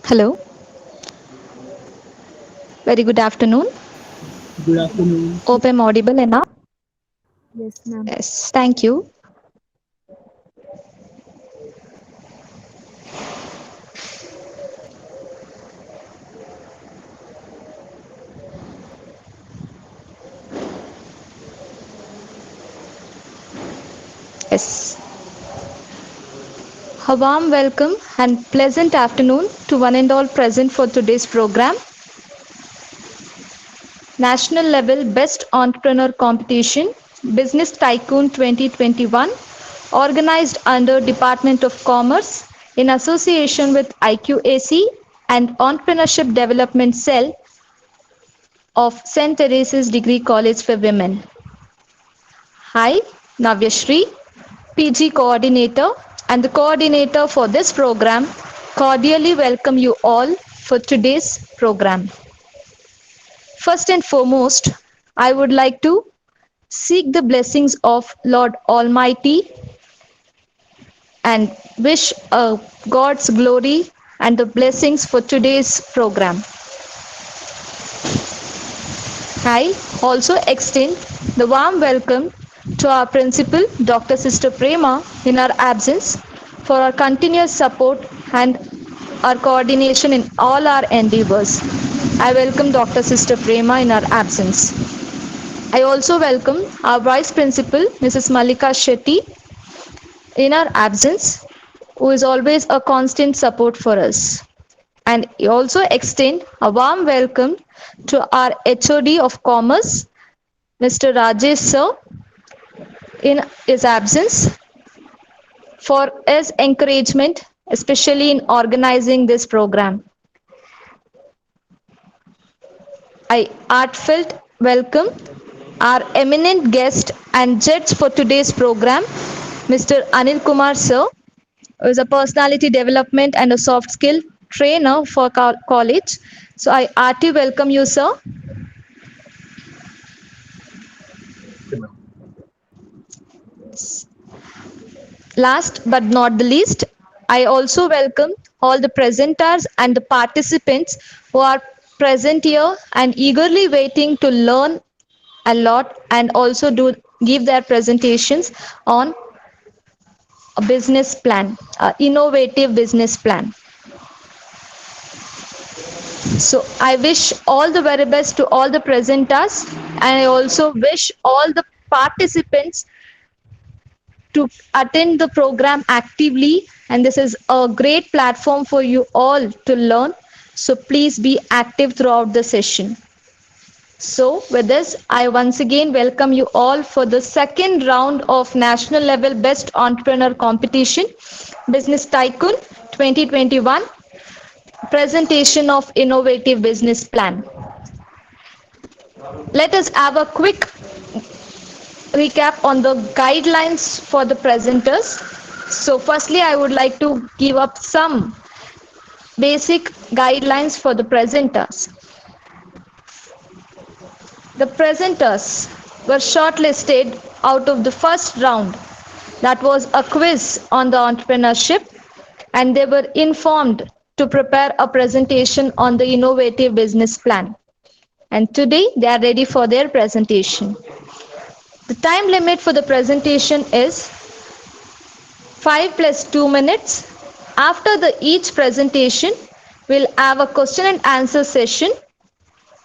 Hello, very good afternoon. Good afternoon. Hope I'm audible enough. Yes, ma'am. Yes, thank you. Yes, a warm welcome and pleasant afternoon to one and all present for today's program, National Level Best Entrepreneur Competition, Business Tycoon 2021, organized under Department of Commerce in association with IQAC and Entrepreneurship Development Cell of St. Teresa's Degree College for Women. Hi, Navyashri, PG Coordinator and the coordinator for this program, cordially welcome you all for today's program. First and foremost, I would like to seek the blessings of Lord Almighty and wish God's glory and the blessings for today's program. I also extend the warm welcome to our principal, Dr. Sister Prema, in our absence, for our continuous support and our coordination in all our endeavors. I welcome Dr. Sister Prema in our absence. I also welcome our Vice Principal, Mrs. Malika Shetty, in our absence, who is always a constant support for us. And also extend a warm welcome to our HOD of Commerce, Mr. Rajesh Sir, in his absence, for his encouragement, especially in organizing this program. I heartfelt welcome our eminent guest and judge for today's program, Mr. Anil Kumar Sir, who is a personality development and a soft skill trainer for college. So I heartily welcome you, sir. Okay, ma'am. Last but not the least, I also welcome all the presenters and the participants who are present here and eagerly waiting to learn a lot and also do give their presentations on a business plan, innovative business plan. So I wish all the very best to all the presenters, and I also wish all the participants to attend the program actively, and this is a great platform for you all to learn. So please be active throughout the session. So with this, I once again welcome you all for the second round of national level best entrepreneur competition, Business Tycoon 2021, presentation of innovative business plan. Let us have a quick recap on the guidelines for the presenters. So firstly, I would like to give up some basic guidelines for the presenters. The presenters were shortlisted out of the first round, that was a quiz on the entrepreneurship, and they were informed to prepare a presentation on the innovative business plan. And today they are ready for their presentation. The time limit for the presentation is 5 plus 2 minutes. After the each presentation, we'll have a question and answer session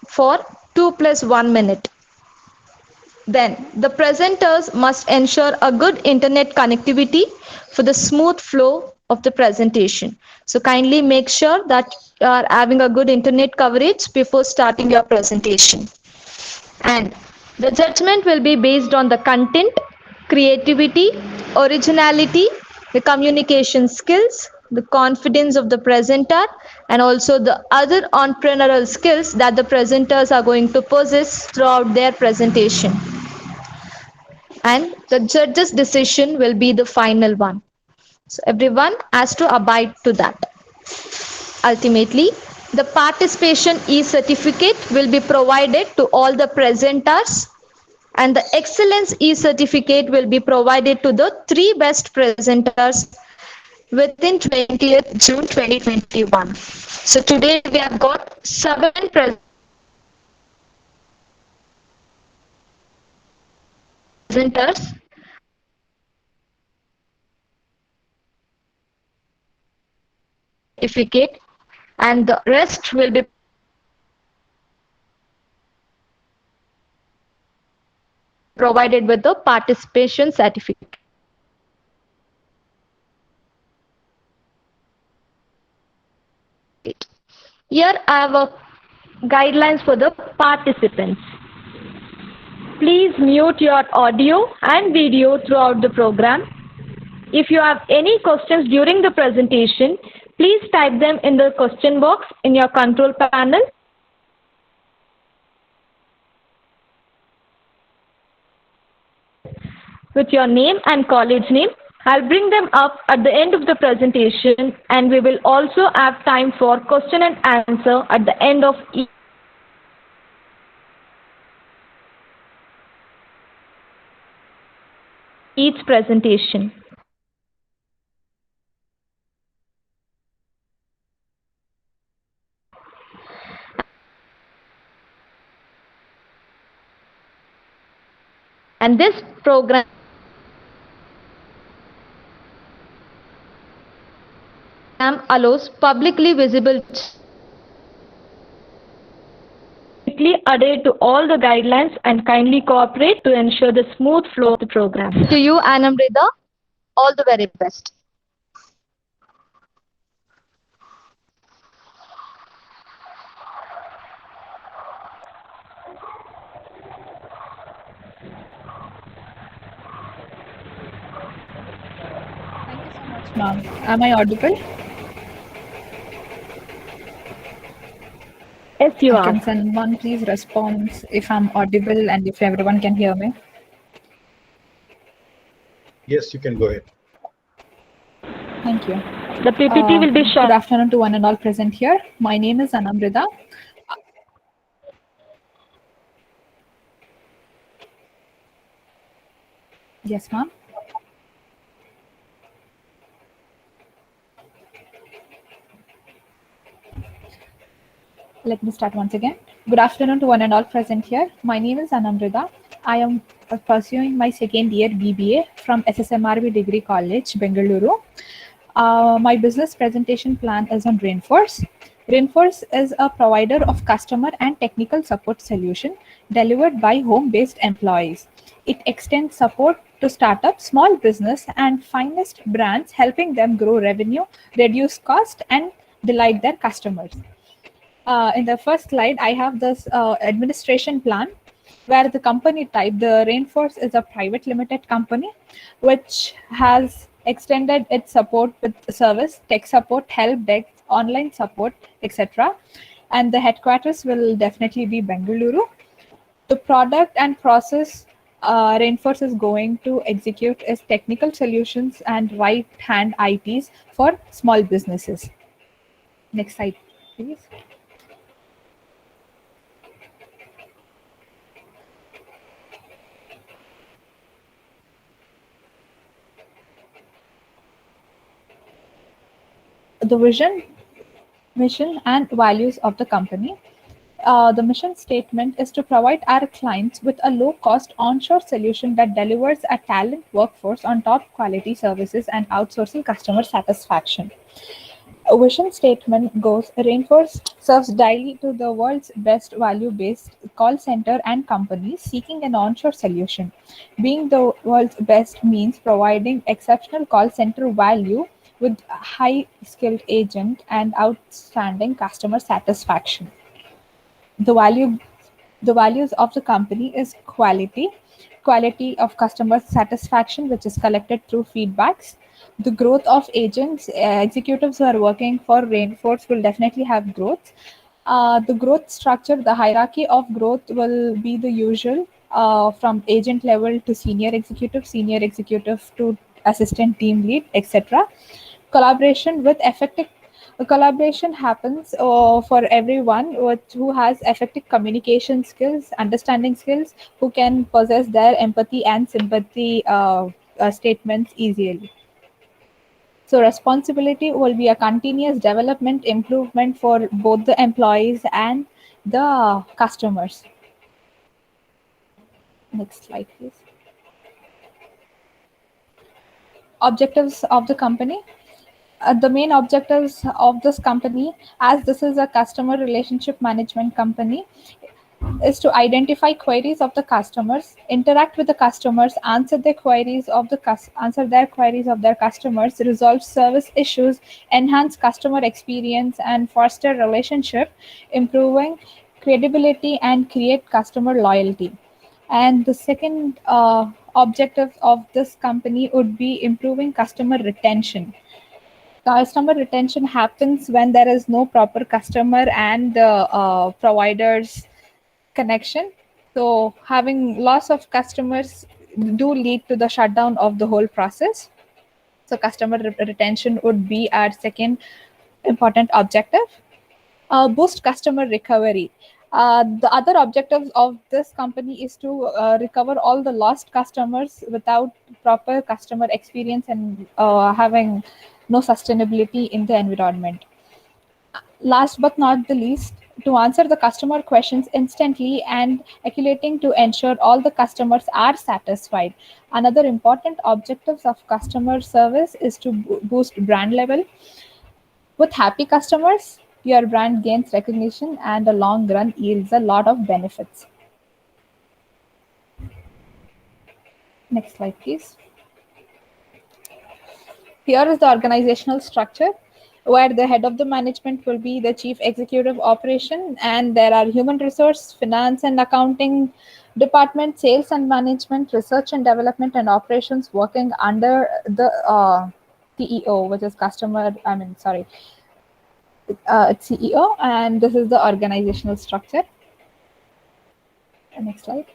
for 2 plus 1 minute. Then the presenters must ensure a good internet connectivity for the smooth flow of the presentation. So kindly make sure that you are having a good internet coverage before starting your presentation. And the judgment will be based on the content, creativity, originality, the communication skills, the confidence of the presenter, and also the other entrepreneurial skills that the presenters are going to possess throughout their presentation. And the judge's decision will be the final one. So everyone has to abide to that. Ultimately, the participation e-certificate will be provided to all the presenters, and the excellence e-certificate will be provided to the three best presenters within 20th June 2021. So today we have got 7 presenters. Certificate, and the rest will be provided with the participation certificate. Here I have a guidelines for the participants. Please mute your audio and video throughout the program. If you have any questions during the presentation, please type them in the question box in your control panel. With your name and college name. I'll bring them up at the end of the presentation, and we will also have time for question and answer at the end of each presentation. And this program allows publicly visible adhere to all the guidelines and kindly cooperate to ensure the smooth flow of the program. To you, Anamrita, all the very best. Ma'am, am I audible? Yes, you are. Can someone please respond if I'm audible and if everyone can hear me? Yes, you can go ahead. Thank you. The PPT will be Good short. afternoon to one and all present here. My name is Anamrita. Yes, ma'am. Let me start once again. Good afternoon to one and all present here. My name is Anamrita. I am pursuing my second year BBA from SSMRB Degree College, Bengaluru. My business presentation plan is on Rainforce. Rainforce is a provider of customer and technical support solution delivered by home-based employees. It extends support to startups, small business, and finest brands, helping them grow revenue, reduce cost, and delight their customers. In the first slide, I have this administration plan where the company type, the Rainforce is a private limited company, which has extended its support with service, tech support, help desk, online support, etc. And the headquarters will definitely be Bengaluru. The product and process Rainforce is going to execute is technical solutions and right-hand ITs for small businesses. Next slide, please. The vision, mission, and values of the company. The mission statement is to provide our clients with a low-cost onshore solution that delivers a talent workforce on top quality services and outsourcing customer satisfaction. A vision statement goes, Rainforce serves daily to the world's best value-based call center and companies seeking an onshore solution. Being the world's best means providing exceptional call center value with high-skilled agent and outstanding customer satisfaction. The values of the company is quality of customer satisfaction, which is collected through feedbacks. The growth of agents, executives who are working for Rainforce will definitely have growth. The growth structure, the hierarchy of growth will be the usual from agent level to senior executive to assistant team lead, etc. Collaboration happens for everyone who has effective communication skills, understanding skills, who can possess their empathy and sympathy statements easily. So responsibility will be a continuous development improvement for both the employees and the customers. Next slide, please. Objectives of the company. The main objectives of this company, as this is a customer relationship management company, is to identify queries of the customers, interact with the customers, answer their queries of their customers, resolve service issues, enhance customer experience, and foster relationship, improving credibility and create customer loyalty. And the second objective of this company would be improving customer retention. Customer retention happens when there is no proper customer and providers connection. So having loss of customers do lead to the shutdown of the whole process. So customer retention would be our second important objective. Boost customer recovery. The other objectives of this company is to recover all the lost customers without proper customer experience and having no sustainability in the environment. Last but not the least, to answer the customer questions instantly and accumulating to ensure all the customers are satisfied. Another important objectives of customer service is to boost brand level. With happy customers, your brand gains recognition and the long run yields a lot of benefits. Next slide, please. Here is the organizational structure, where the head of the management will be the chief executive operation, and there are human resource, finance and accounting department, sales and management, research and development, and operations working under the CEO, which is it's CEO, and this is the organizational structure. Next slide.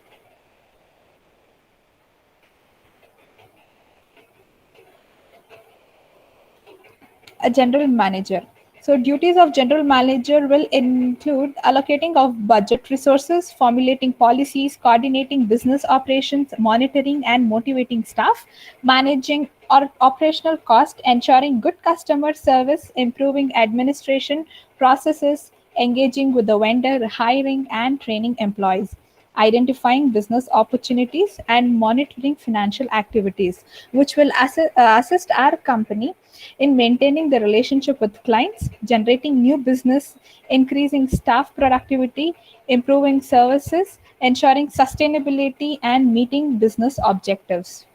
A general manager. So duties of general manager will include allocating of budget resources, formulating policies, coordinating business operations, monitoring and motivating staff, managing operational cost, ensuring good customer service, improving administration processes, engaging with the vendor, hiring and training employees, identifying business opportunities and monitoring financial activities, which will assist our company in maintaining the relationship with clients, generating new business, increasing staff productivity, improving services, ensuring sustainability, and meeting business objectives.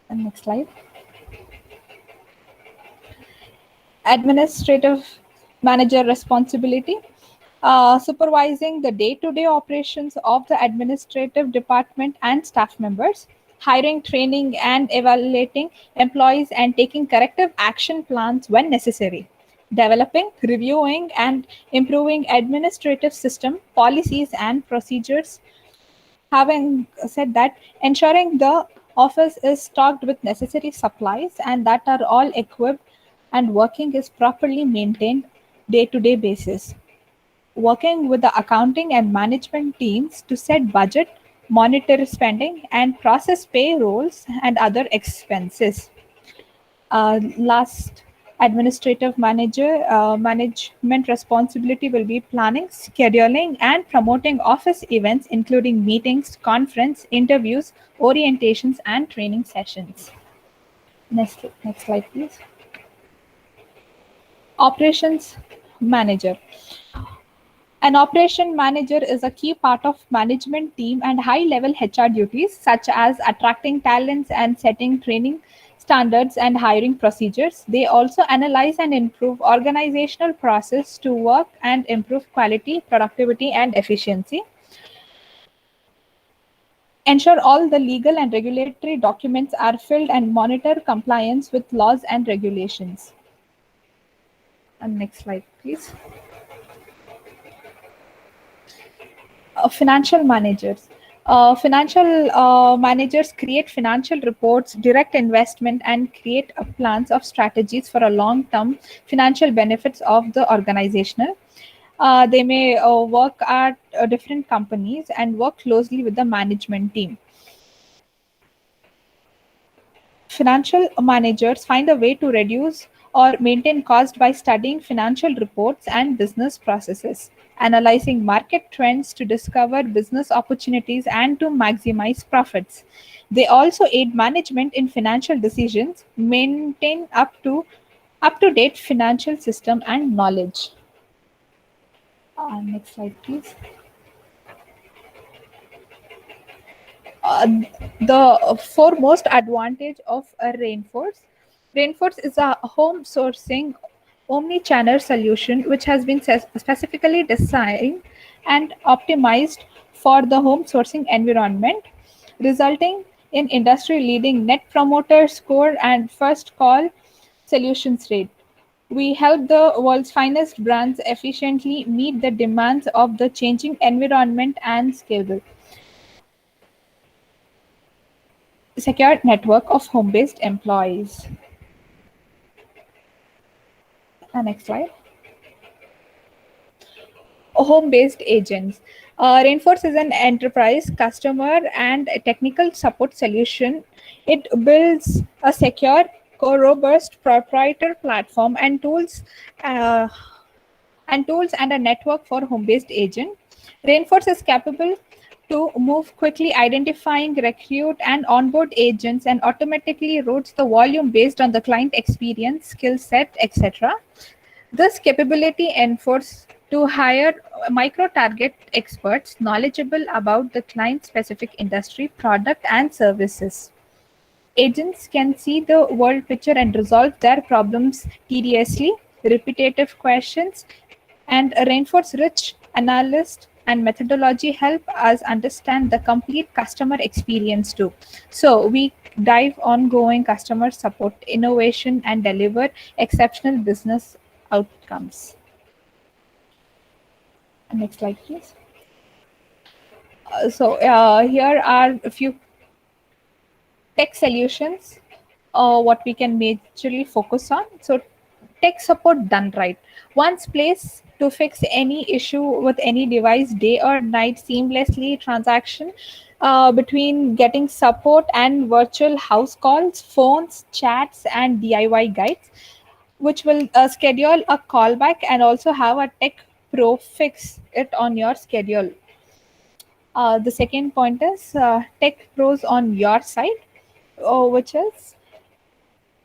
And next slide. Administrative manager responsibility. Supervising the day-to-day operations of the administrative department and staff members, hiring, training, and evaluating employees and taking corrective action plans when necessary, developing, reviewing, and improving administrative system, policies, and procedures. Having said that, ensuring the office is stocked with necessary supplies and that are all equipped and working is properly maintained day-to-day basis, working with the accounting and management teams to set budget, monitor spending, and process payrolls and other expenses. Last, administrative manager management responsibility will be planning, scheduling, and promoting office events, including meetings, conference, interviews, orientations, and training sessions. Next slide, please. Operations manager. An operation manager is a key part of management team and high-level HR duties such as attracting talents and setting training standards and hiring procedures. They also analyze and improve organizational process to work and improve quality, productivity, and efficiency. Ensure all the legal and regulatory documents are filled and monitor compliance with laws and regulations. And next slide, please. Financial managers. Financial managers create financial reports, direct investment, and create plans of strategies for a long-term financial benefits of the organizational. They may work at different companies and work closely with the management team. Financial managers find a way to reduce or maintain cost by studying financial reports and business processes, analyzing market trends to discover business opportunities and to maximize profits. They also aid management in financial decisions, maintain up to date financial system and knowledge. Next slide, please. uh, the foremost advantage of a Rainforce. Rainforce is a home sourcing omni-channel solution which has been specifically designed and optimized for the home sourcing environment, resulting in industry-leading net promoter score and first call solutions rate. We help the world's finest brands efficiently meet the demands of the changing environment and scale secure network of home-based employees. Next slide. Home-based agents. Rainforce is an enterprise, customer, and technical support solution. It builds a secure, robust proprietary platform uh, and a network for home-based agent. Rainforce is capable to move quickly, identifying, recruit, and onboard agents, and automatically routes the volume based on the client experience, skill set, etc. This capability enforces to hire micro-target experts knowledgeable about the client-specific industry, product, and services. Agents can see the world picture and resolve their problems tediously, repetitive questions, and reinforce rich analyst and methodology help us understand the complete customer experience too. So we dive ongoing customer support, innovation, and deliver exceptional business outcomes. Next slide, please. Here are a few tech solutions what we can majorly focus on. So tech support done right. One's place to fix any issue with any device day or night seamlessly transaction between getting support and virtual house calls, phones, chats, and DIY guides, which will schedule a callback and also have a tech pro fix it on your schedule. The second point is tech pros on your side, which is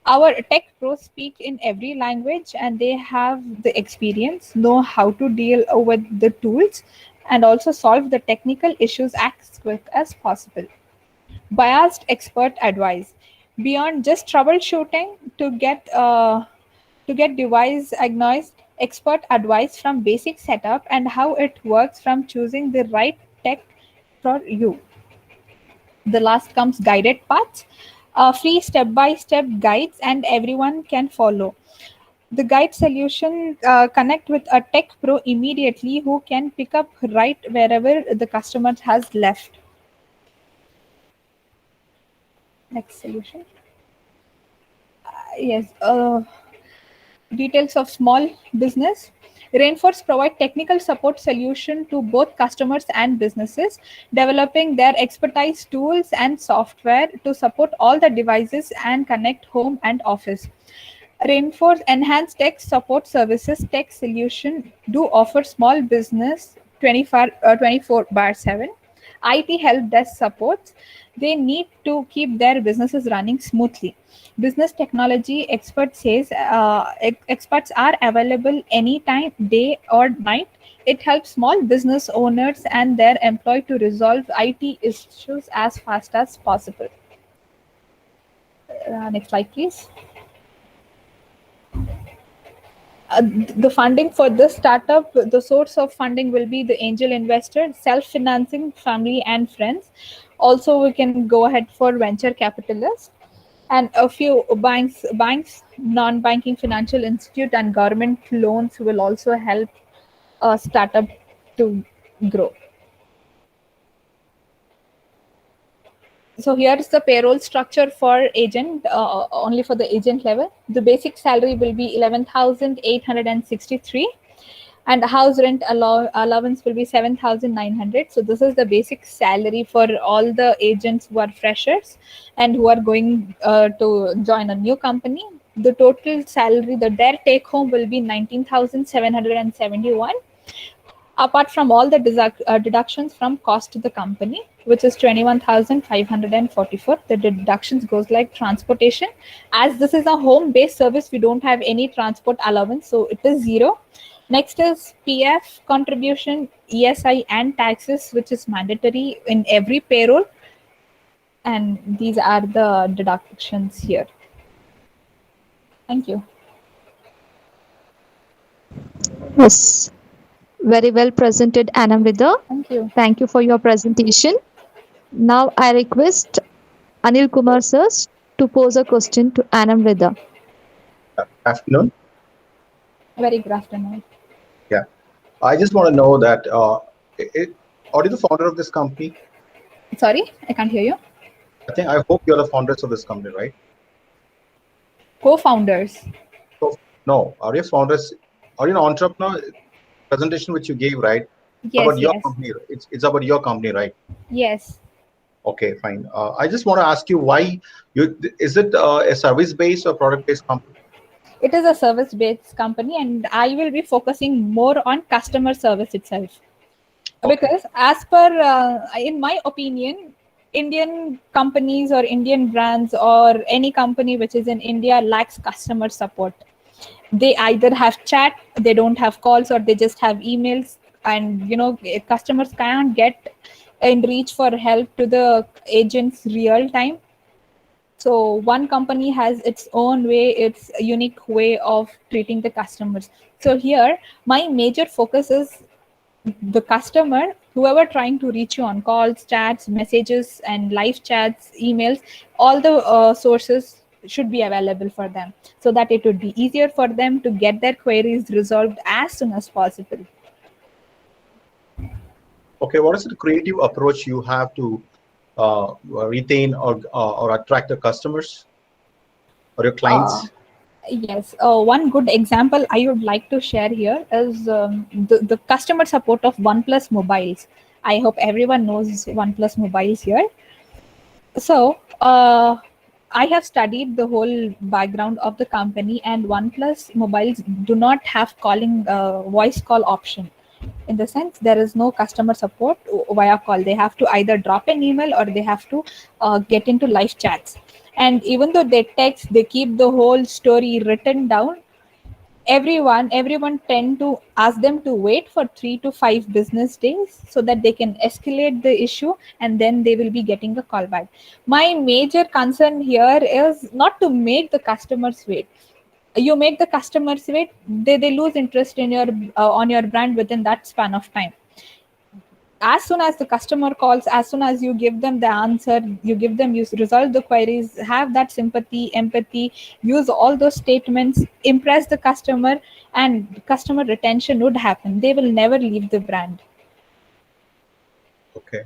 our tech pros speak in every language and they have the experience, know how to deal with the tools, and also solve the technical issues as quick as possible. Biased expert advice. Beyond just troubleshooting to get device agnostic, expert advice from basic setup and how it works from choosing the right tech for you. The last comes guided paths, free step-by-step guides and everyone can follow. The guide solution connect with a tech pro immediately who can pick up right wherever the customer has left. Next solution. Yes. Details of small business. Rainforce provide technical support solution to both customers and businesses, developing their expertise tools and software to support all the devices and connect home and office. Rainforce enhanced tech support services tech solution do offer small business 24/7 IT help desk supports. They need to keep their businesses running smoothly. Business technology expert says experts are available anytime, day or night. It helps small business owners and their employees to resolve IT issues as fast as possible. Next slide, please. The funding for this startup, the source of funding will be the angel investor, self-financing, family and friends. Also, we can go ahead for venture capitalists and a few banks, non-banking financial institute and government loans will also help a startup to grow. So here's the payroll structure for agent, only for the agent level. The basic salary will be 11,863. and house rent allowance will be 7,900. So this is the basic salary for all the agents who are freshers and who are going to join a new company. The total salary, their take home will be 19,771, apart from all the deductions from cost to the company, which is 21,544. The deductions goes like transportation. As this is a home based service, we don't have any transport allowance, so it is zero. Next is PF contribution, ESI and taxes, which is mandatory in every payroll, and these are the deductions here. Thank you. Yes. Very well presented, Anamrita. Thank you. Thank you for your presentation. Now I request Anil Kumar sir to pose a question to Anamrita. Afternoon. Very good afternoon. Yeah. I just want to know that are you the founder of this company? Sorry, I can't hear you. I hope you're the founders of this company, right? Co-founders. So, no, are you founders? Are you an entrepreneur? Presentation which you gave, right? Yes, About your yes. company. It's about your company, right? Yes. Okay, fine. I just want to ask you why is it a service-based or product-based company? It is a service-based company, and I will be focusing more on customer service itself. Okay. Because as per, in my opinion, Indian companies or Indian brands or any company which is in India lacks customer support. They either have chat, they don't have calls, or they just have emails, and customers can't get in reach for help to the agents real time. So one company has its own way, its unique way of treating the customers. So here my major focus is the customer, whoever trying to reach you on calls, chats, messages, and live chats, emails, all the sources should be available for them, so that it would be easier for them to get their queries resolved as soon as possible. Okay, what is the creative approach you have to retain or attract the customers or your clients? Yes, one good example I would like to share here is the customer support of OnePlus mobiles. I hope everyone knows OnePlus mobiles here. So, I have studied the whole background of the company, and OnePlus mobiles do not have calling voice call option. In the sense, there is no customer support via call. They have to either drop an email or they have to get into live chats. And even though they text, they keep the whole story written down. Everyone tend to ask them to wait for 3 to 5 business days so that they can escalate the issue, and then they will be getting a call back. My major concern here is not to make the customers wait. You make the customers wait, they lose interest in your on your brand within that span of time. As soon as the customer calls, as soon as you give them the answer, you resolve the queries, have that sympathy, empathy, use all those statements, impress the customer, and customer retention would happen. They will never leave the brand. Okay.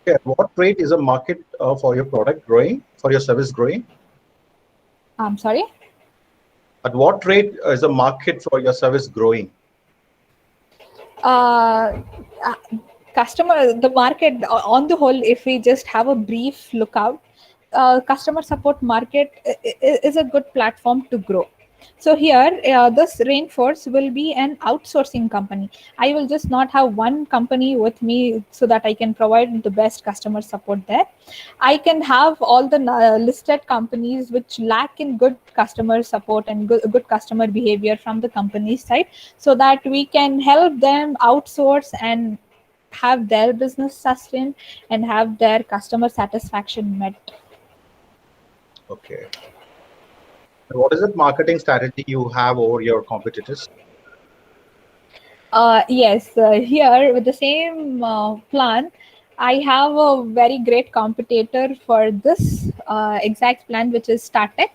At what rate is a market for your product growing, for your service growing? I'm sorry? At what rate is the market for your service growing? Customer, the market on the whole, if we just have a brief lookout, customer support market is a good platform to grow. So here, this Rainforce will be an outsourcing company. I will just not have one company with me so that I can provide the best customer support there. I can have all the listed companies which lack in good customer support and good customer behavior from the company's side, so that we can help them outsource and have their business sustained and have their customer satisfaction met. Okay. What is the marketing strategy you have over your competitors? Yes, here with the same plan, I have a very great competitor for this exact plan, which is StarTech.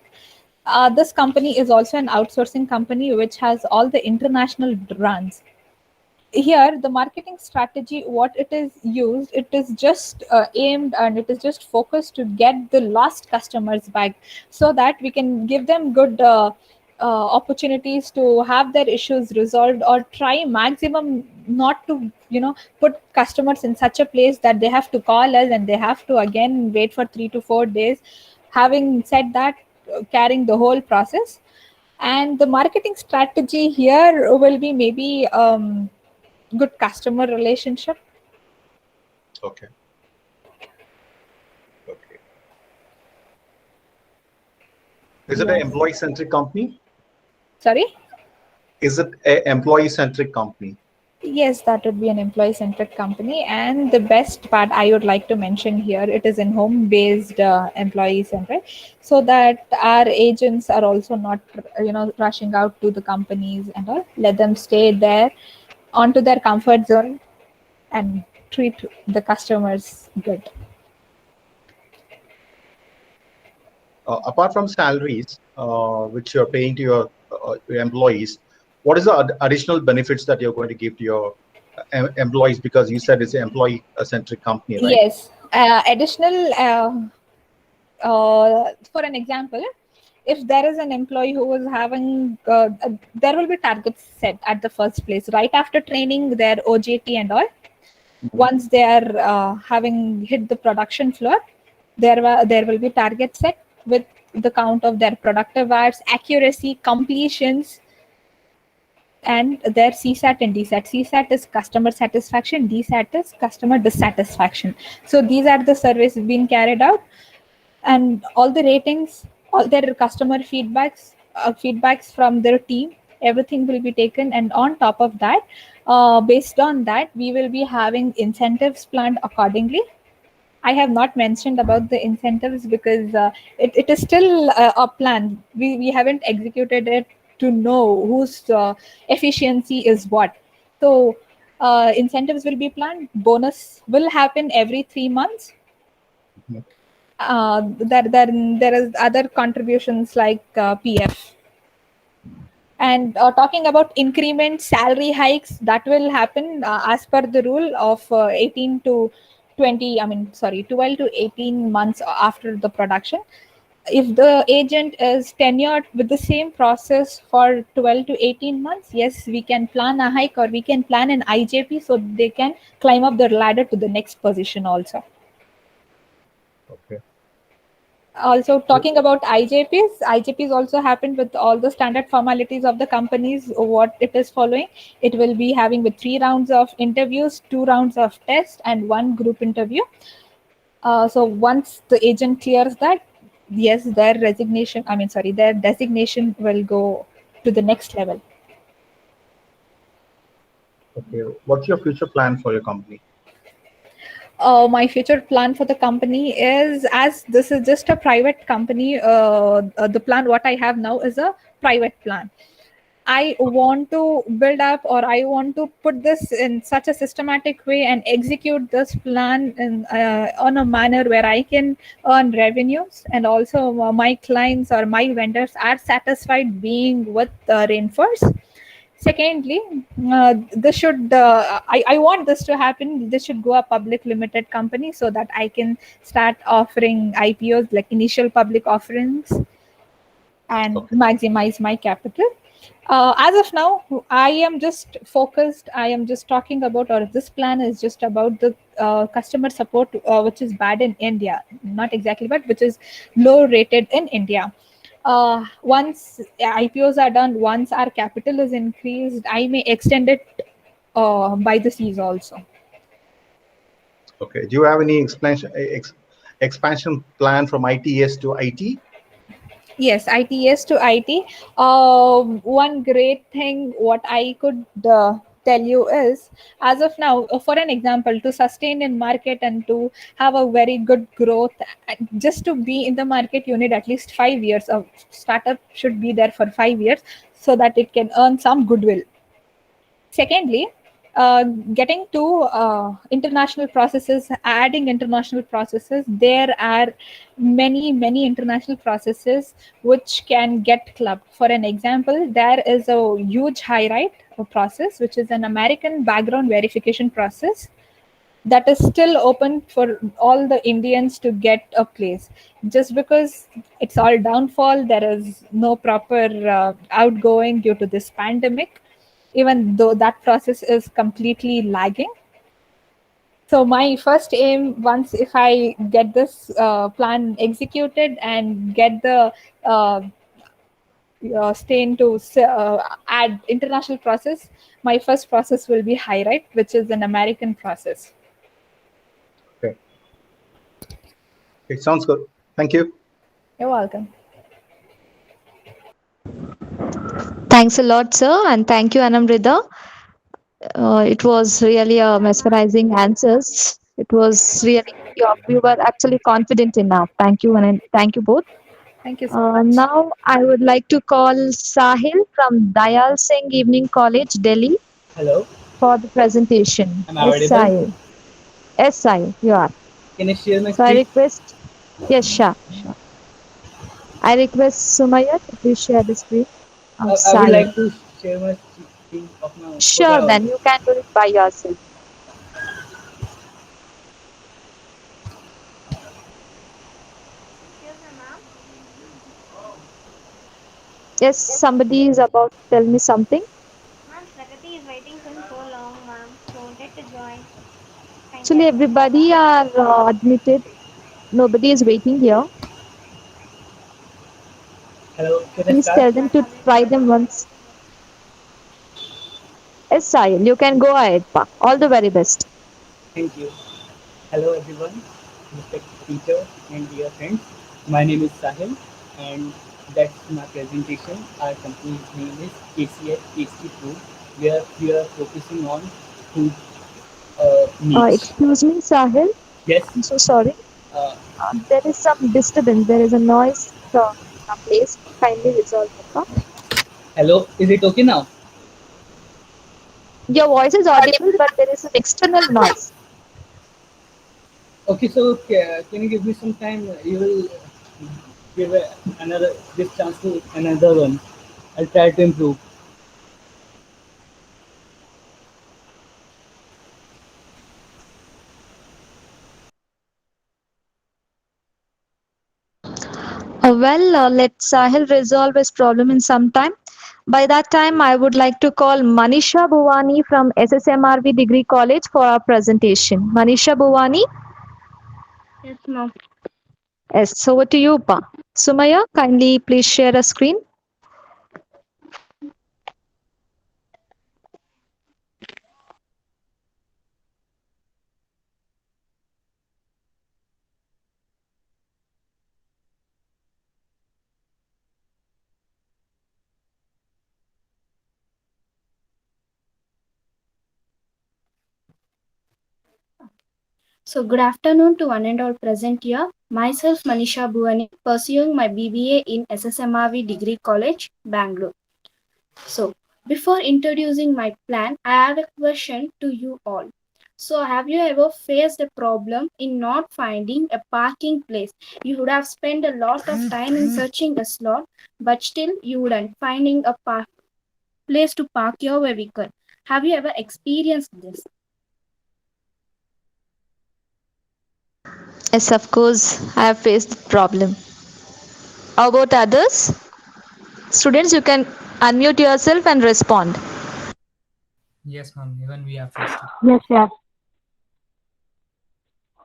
This company is also an outsourcing company which has all the international brands. Here the marketing strategy, what it is used, it is just aimed and it is just focused to get the lost customers back, so that we can give them good opportunities to have their issues resolved, or try maximum not to put customers in such a place that they have to call us and they have to again wait for 3 to 4 days. Having said that, carrying the whole process, and the marketing strategy here will be maybe good customer relationship. Okay. Okay. Is it an Yes. employee-centric company? Sorry. Is it an employee-centric company? Yes, that would be an employee-centric company. And the best part I would like to mention here, it is in home-based employee-centric, so that our agents are also not, rushing out to the companies and all. Let them stay there, onto their comfort zone, and treat the customers good. Apart from salaries, which you're paying to your employees, what is the additional benefits that you're going to give to your employees? Because you said it's an employee-centric company, right? Yes. Additional, for an example, if there is an employee who is having, there will be targets set at the first place right after training their OJT and all. Once they are having hit the production floor, there will be targets set with the count of their productive hours, accuracy, completions, and their CSAT and DSAT. CSAT is customer satisfaction, DSAT is customer dissatisfaction. So these are the surveys being carried out, and all the ratings, all their customer feedbacks from their team, everything will be taken. And on top of that, based on that, we will be having incentives planned accordingly. I have not mentioned about the incentives because it is still a plan. We haven't executed it to know whose efficiency is what. So incentives will be planned. Bonus will happen every 3 months. Mhm. There is other contributions like PF. And talking about increment, salary hikes, that will happen as per the rule of 18 to 20, 12 to 18 months after the production. If the agent is tenured with the same process for 12 to 18 months, yes, we can plan a hike or we can plan an IJP so they can climb up the ladder to the next position also. Okay. Also, talking about IJPs also happened with all the standard formalities of the companies, what it is following. It will be having with 3 rounds of interviews, 2 rounds of test, and 1 group interview. So once the agent clears that, yes, their designation will go to the next level. Okay. What's your future plan for your company? My future plan for the company is, as this is just a private company, the plan what I have now is a private plan. I want to build up, or I want to put this in such a systematic way and execute this plan in on a manner where I can earn revenues, and also my clients or my vendors are satisfied being with Rainforce. Secondly, this should I want this to happen. This should go a public limited company so that I can start offering IPOs, like initial public offerings, and Okay. maximize my capital. As of now, I am just focused. I am just talking about, or this plan is just about the customer support, which is bad in India. Not exactly bad, which is low rated in India. Once IPOs are done, once our capital is increased, I may extend it by the seas also. Okay. Do you have any expansion plan from ITS to IT? Yes, ITS to IT. One great thing what I could tell you is, as of now, for an example, to sustain in market and to have a very good growth, just to be in the market, you need at least 5 years. A startup should be there for 5 years so that it can earn some goodwill. Secondly, getting to international processes, adding international processes, there are many international processes which can get clubbed. For an example, there is a huge HiRite process, which is an American background verification process. that is still open for all the Indians to get a place. Just because it's all downfall, there is no proper outgoing due to this pandemic, even though that process is completely lagging. So my first aim, once if I get this plan executed and get the stay into add international process, my first process will be high right, which is an American process. Okay. It sounds good. Thank you. You're welcome. Thanks a lot, sir, and thank you, Anamrita. It was really a mesmerizing answers. It was really we were actually confident enough. Thank you, and thank you both. Thank you so much. Now I would like to call Sahil from Dayal Singh Evening College, Delhi, Hello, for the presentation. am I Yes, audible? Sahil. Yes, Sahil, you are. Can I share my So I screen? request, yes, sure. I request Sumaya to please share the screen of I would Sahil. like to share my screen of my for my Sure, own. then you can do it by yourself. Yes, somebody is about to tell me something. Ma'am, Pragati is waiting since so long, ma'am. She wanted to join. Kindly Actually, accept her. everybody are admitted. Nobody is waiting here. Hello, can I Please start? tell them to try them once. Yes, Sahil, you can go ahead, Pa. All the very best. Thank you. Hello everyone, respected teacher and dear friends. My name is Sahil and that's my presentation. Our company's name is KCS Tasty Food, where we are focusing on food needs. Excuse me, Sahil. Yes. I'm so sorry. Uh, There is some disturbance. There is a noise in some place. Kindly resolve it, Pa. Hello, is it okay now? Your voice is audible, but there is an external noise. Okay, so can you give me some time? You will give another this chance to another one. I'll try to improve. Let Sahil resolve his problem in some time. By that time, I would like to call Manisha Bhuwani from SSMRV Degree College for our presentation. Manisha Bhuwani, Yes, ma'am. yes, over to you, Pa. Sumaya, kindly please share a screen. So, good afternoon to one and all present here. Myself, Manisha Bhuwani, pursuing my BBA in SSMRV Degree College, Bangalore. So, before introducing my plan, I have a question to you all. So, have you ever faced a problem in not finding a parking place? You would have spent a lot of time in searching a slot, but still you wouldn't finding a place to park your vehicle. Have you ever experienced this? Yes, of course, I have faced the problem. How about others? Students, you can unmute yourself and respond. Yes, ma'am. Even we have faced it. Yes, yeah,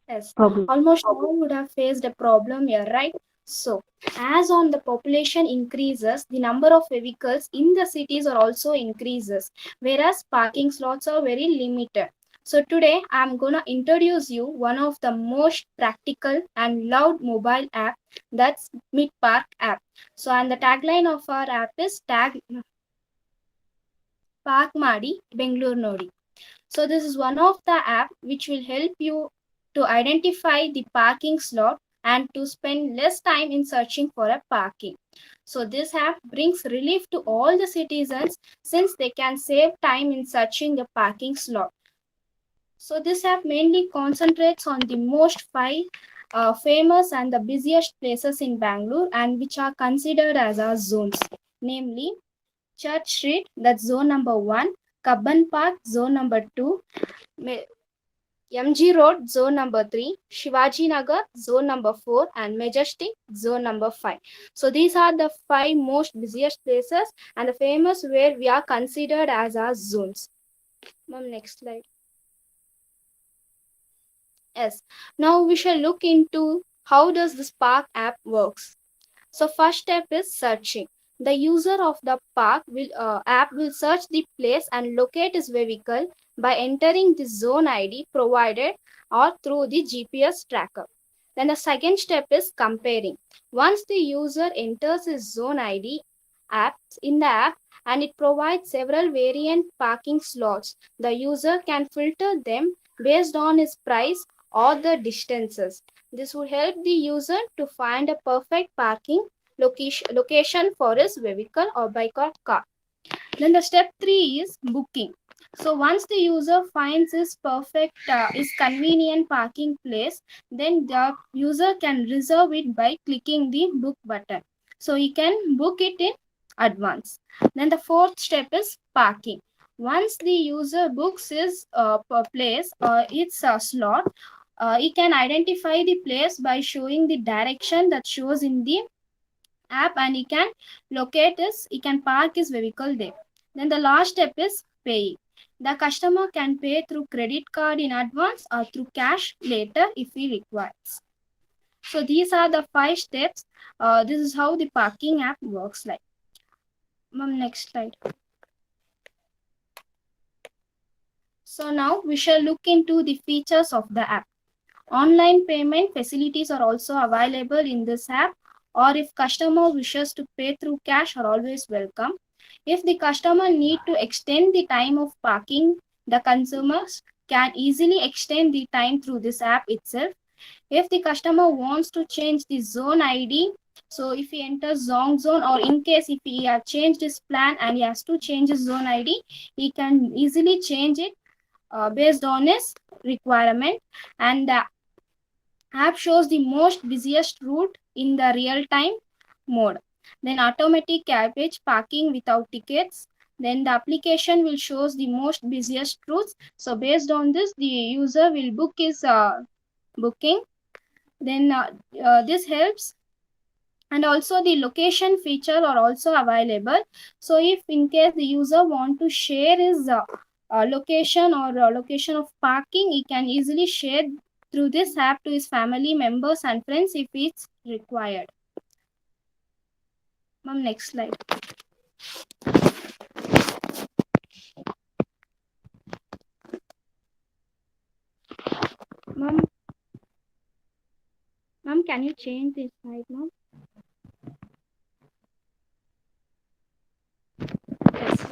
Yes, problem. almost all would have faced a problem here, right? So, as on the population increases, the number of vehicles in the cities are also increases, whereas parking slots are very limited. So today I'm gonna introduce you one of the most practical and loud mobile app, that's Mid Park app. So and the tagline of our app is tag Park Madi Bengaluru Nodi. So this is one of the app which will help you to identify the parking slot and to spend less time in searching for a parking. So this app brings relief to all the citizens since they can save time in searching the parking slot. So this app mainly concentrates on the most five famous and the busiest places in Bangalore and which are considered as our zones, namely Church Street, that's zone number 1, Kabban Park, zone number 2, MG Road, zone number 3, Shivaji Nagar, zone number 4, and Majestic, zone number 5. So these are the 5 most busiest places and the famous where we are considered as our zones. Ma'am, next slide. Yes. Now we shall look into how does the Spark app works. So first step is searching. The user of the app will search the place and locate his vehicle by entering the zone ID provided or through the GPS tracker. Then the second step is comparing. Once the user enters his zone ID apps in the app and it provides several variant parking slots, the user can filter them based on his price or the distances. This would help the user to find a perfect parking location for his vehicle or bike or car. Then the step 3 is booking. So once the user finds his convenient parking place, then the user can reserve it by clicking the book button. So he can book it in advance. Then the fourth step is parking. Once the user books his place or its slot, he can identify the place by showing the direction that shows in the app and he can park his vehicle there. Then the last step is paying. The customer can pay through credit card in advance or through cash later if he requires. So these are the 5 steps. This is how the parking app works like. Ma'am, next slide. So now we shall look into the features of the app. Online payment facilities are also available in this app, or if customer wishes to pay through cash are always welcome. If the customer need to extend the time of parking, the consumers can easily extend the time through this app itself. If the customer wants to change the zone ID, so if he enters wrong zone or in case if he has changed his plan and he has to change his zone ID, he can easily change it based on his requirement. And the app shows the most busiest route in the real-time mode. Then automatic cabbage parking without tickets. Then the application will shows the most busiest routes. So based on this, the user will book his booking. Then this helps. And also the location feature are also available. So if in case the user want to share his location or location of parking, he can easily share through this app to his family members and friends if it's required. Ma'am, next slide. Ma'am, can you change this slide, ma'am? Yes.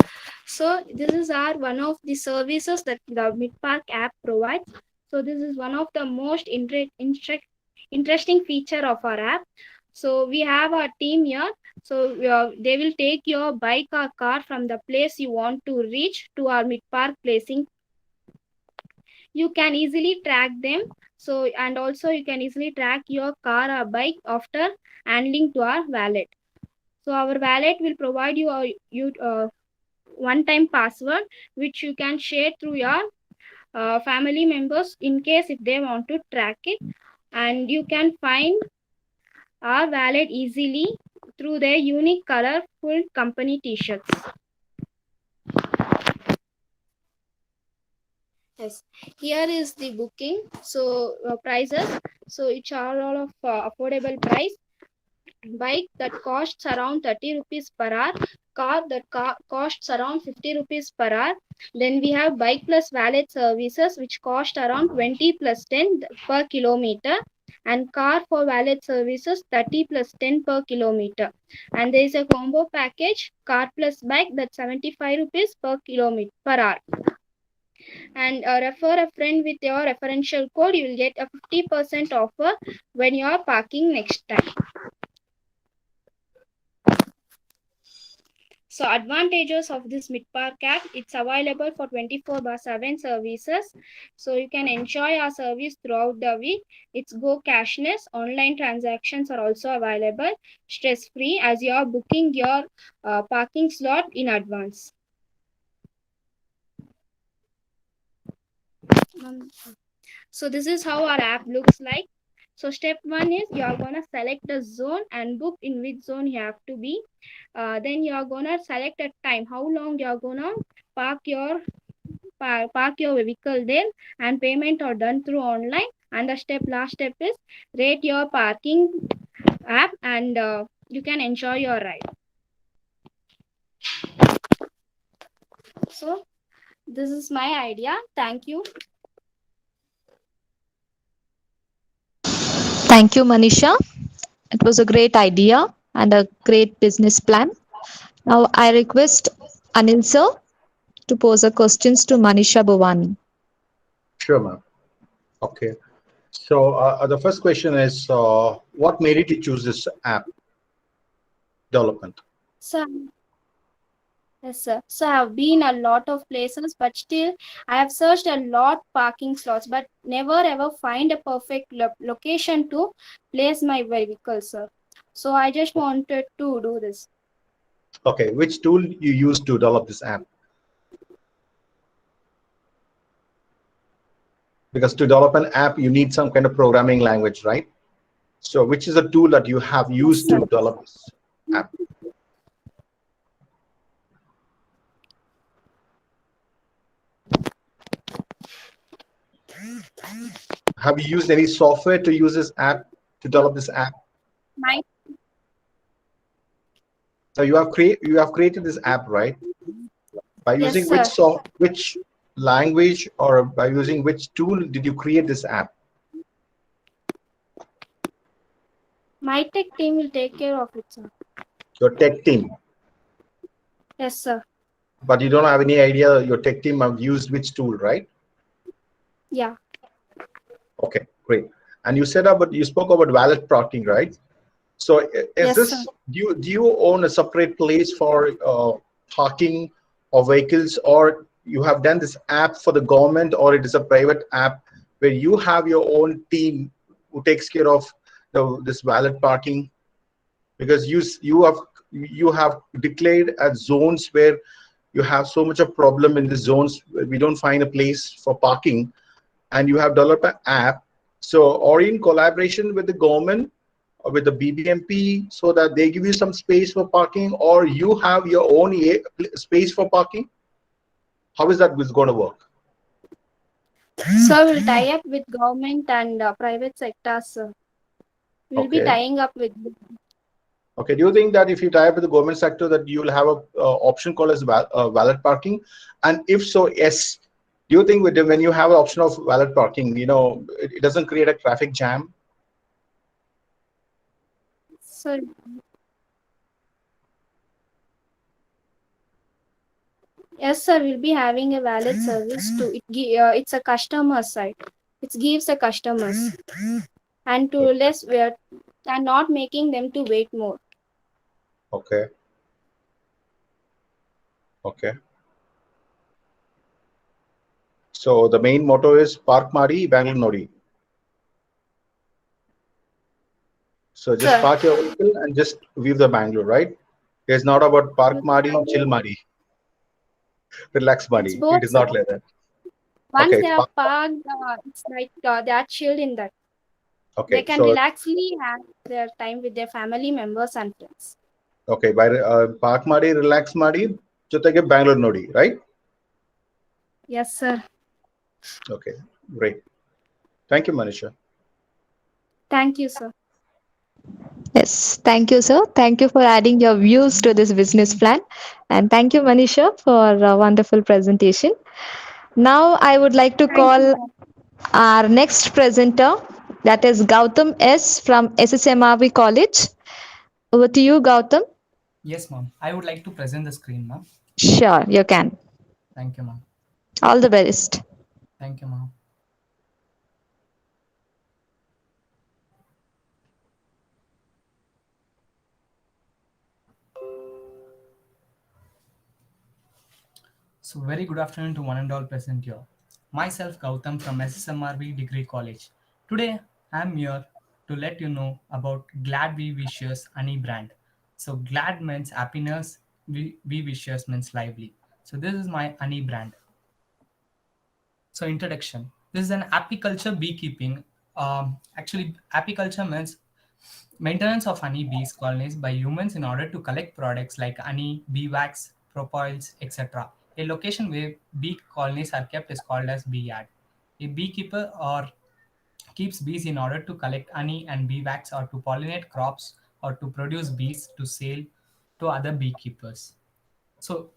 So this is one of the services that the Midpark app provides. So this is one of the most interesting feature of our app. So we have a team here. So they will take your bike or car from the place you want to reach to our Midpark placing. You can easily track them. So and also you can easily track your car or bike after handling to our wallet. So our wallet will provide you a one-time password which you can share through your family members in case if they want to track it, and you can find our wallet easily through their unique colorful company t-shirts. Yes, here is the booking. So prices, so it's all of affordable price. Bike that costs around 30 rupees per hour, car that costs around 50 rupees per hour. Then we have bike plus valet services which cost around 20 plus 10 per kilometer, and car for valet services 30 plus 10 per kilometer. And there is a combo package, car plus bike, that's 75 rupees per kilometer per hour. And refer a friend with your referential code, you will get a 50% offer when you are parking next time. So advantages of this Midpark app, it's available for 24/7 services. So you can enjoy our service throughout the week. It's go cashless. Online transactions are also available, stress free, as you are booking your parking slot in advance. So this is how our app looks like. So step one is you are gonna select the zone and book in which zone you have to be. Then you are gonna select a time, how long you are gonna park your park your vehicle there, and payment are done through online. And the last step is rate your parking app, and you can enjoy your ride. So this is my idea. Thank you. Thank you, Manisha. It was a great idea and a great business plan. Now I request Anil sir to pose a questions to Manisha Bhavani. Sure, ma'am. Okay. So the first question is, what made you to choose this app development? So yes, sir. So I've been a lot of places, but still I have searched a lot parking slots, but never ever find a perfect location to place my vehicle, sir. So I just wanted to do this. Okay, which tool you use to develop this app? Because to develop an app, you need some kind of programming language, right? So which is a tool that you have used to develop this app? Have you used any software to use this app, to develop this app? My So you have created this app, right? By Yes, using sir. which language or by using which tool did you create this app? My tech team will take care of it, sir. Your tech team, Yes, sir. but you don't have any idea your tech team have used which tool, right? Yeah. Okay, great. And you spoke about valet parking, right? So is Yes, this, sir. do you own a separate place for parking of vehicles, or you have done this app for the government, or it is a private app where you have your own team who takes care of this valet parking? Because you have declared as zones where you have so much of problem in the zones where we don't find a place for parking, and you have developed an app. So, or in collaboration with the government or with the BBMP, so that they give you some space for parking, or you have your own space for parking? How is that going to work? So we'll tie up with government and private sectors, sir. We'll be Okay. tying up with. Okay. Do you think that if you tie up with the government sector, that you will have a option called as valet parking? And if so, yes. Do you think when you have an option of valet parking, it doesn't create a traffic jam? So yes, sir. We'll be having a valid service too. It's a customer side. It gives the customers and to less wait and not making them to wait more. Okay. Okay. So the main motto is Park Mari, Bangalore Nodi. So just Sir. park your vehicle and just leave the Bangalore, right? It's not about Park Mari, Chill Mari, Relax It's Mari. both, It is sir. not like that. Once Okay. they are parked, it's like they are chilled in that. They Okay. can So relaxly have their time with their family members and friends. okay, by Park Mari, Relax Mari, jotege Bangalore Nodi, right? Yes, sir. Okay, great. Thank you, Manisha. Thank you, sir. Yes, thank you, sir. Thank you for adding your views to this business plan. And thank you, Manisha, for a wonderful presentation. Now, I would like to Thank you, call sir. our next presenter, that is Gautam S. from SSMRV College. Over to you, Gautam. Yes, ma'am. I would like to present the screen, ma'am. Sure, you can. Thank you, ma'am. All the best. Thank you, ma'am. So very good afternoon to one and all present here. Myself Gautam from SSMRV Degree College. Today I am here to let you know about Glad We Wishes Honey brand. So glad means happiness, we wishes means lively. So this is my honey brand. So introduction. This is an apiculture beekeeping. Actually, apiculture means maintenance of honey bees colonies by humans in order to collect products like honey, bee wax, propoils, etc. A location where bee colonies are kept is called as bee yard. A beekeeper or keeps bees in order to collect honey and bee wax or to pollinate crops or to produce bees to sell to other beekeepers. So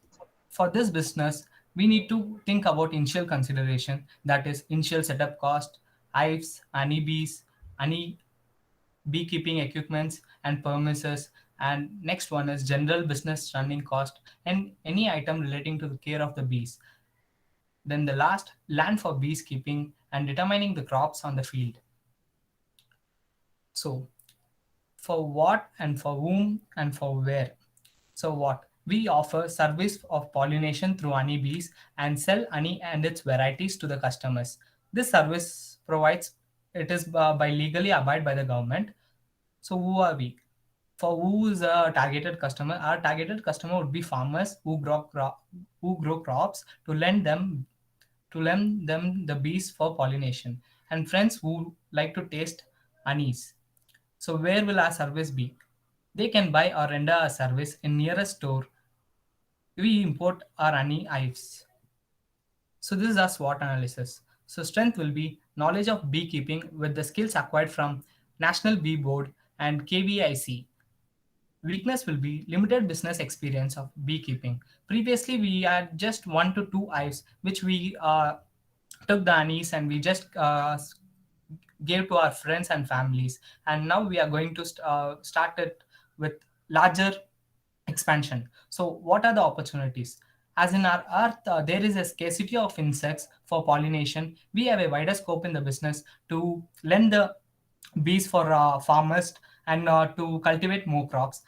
for this business, we need to think about initial consideration, that is initial setup cost, hives, honey bees, honey beekeeping equipments and premises, and next one is general business running cost and any item relating to the care of the bees. Then the last, land for bees keeping and determining the crops on the field. So for what and for whom and for where. So what? We offer service of pollination through honeybees and sell honey and its varieties to the customers. This service provides, it is by legally abide by the government. So who are we? For who is a targeted customer? Our targeted customer would be farmers who grow crops to lend them the bees for pollination, and friends who like to taste honeys. So where will our service be? They can buy or render our service in nearest store. We import our honey hives. So this is our SWOT analysis. So strength will be knowledge of beekeeping with the skills acquired from National Bee Board and KVIC. Weakness will be limited business experience of beekeeping. Previously, we had just 1 to 2 hives, which we took the honeys and we just gave to our friends and families. And now we are going to start it with larger expansion. So what are the opportunities? As in our earth, there is a scarcity of insects for pollination. We have a wider scope in the business to lend the bees for farmers and to cultivate more crops.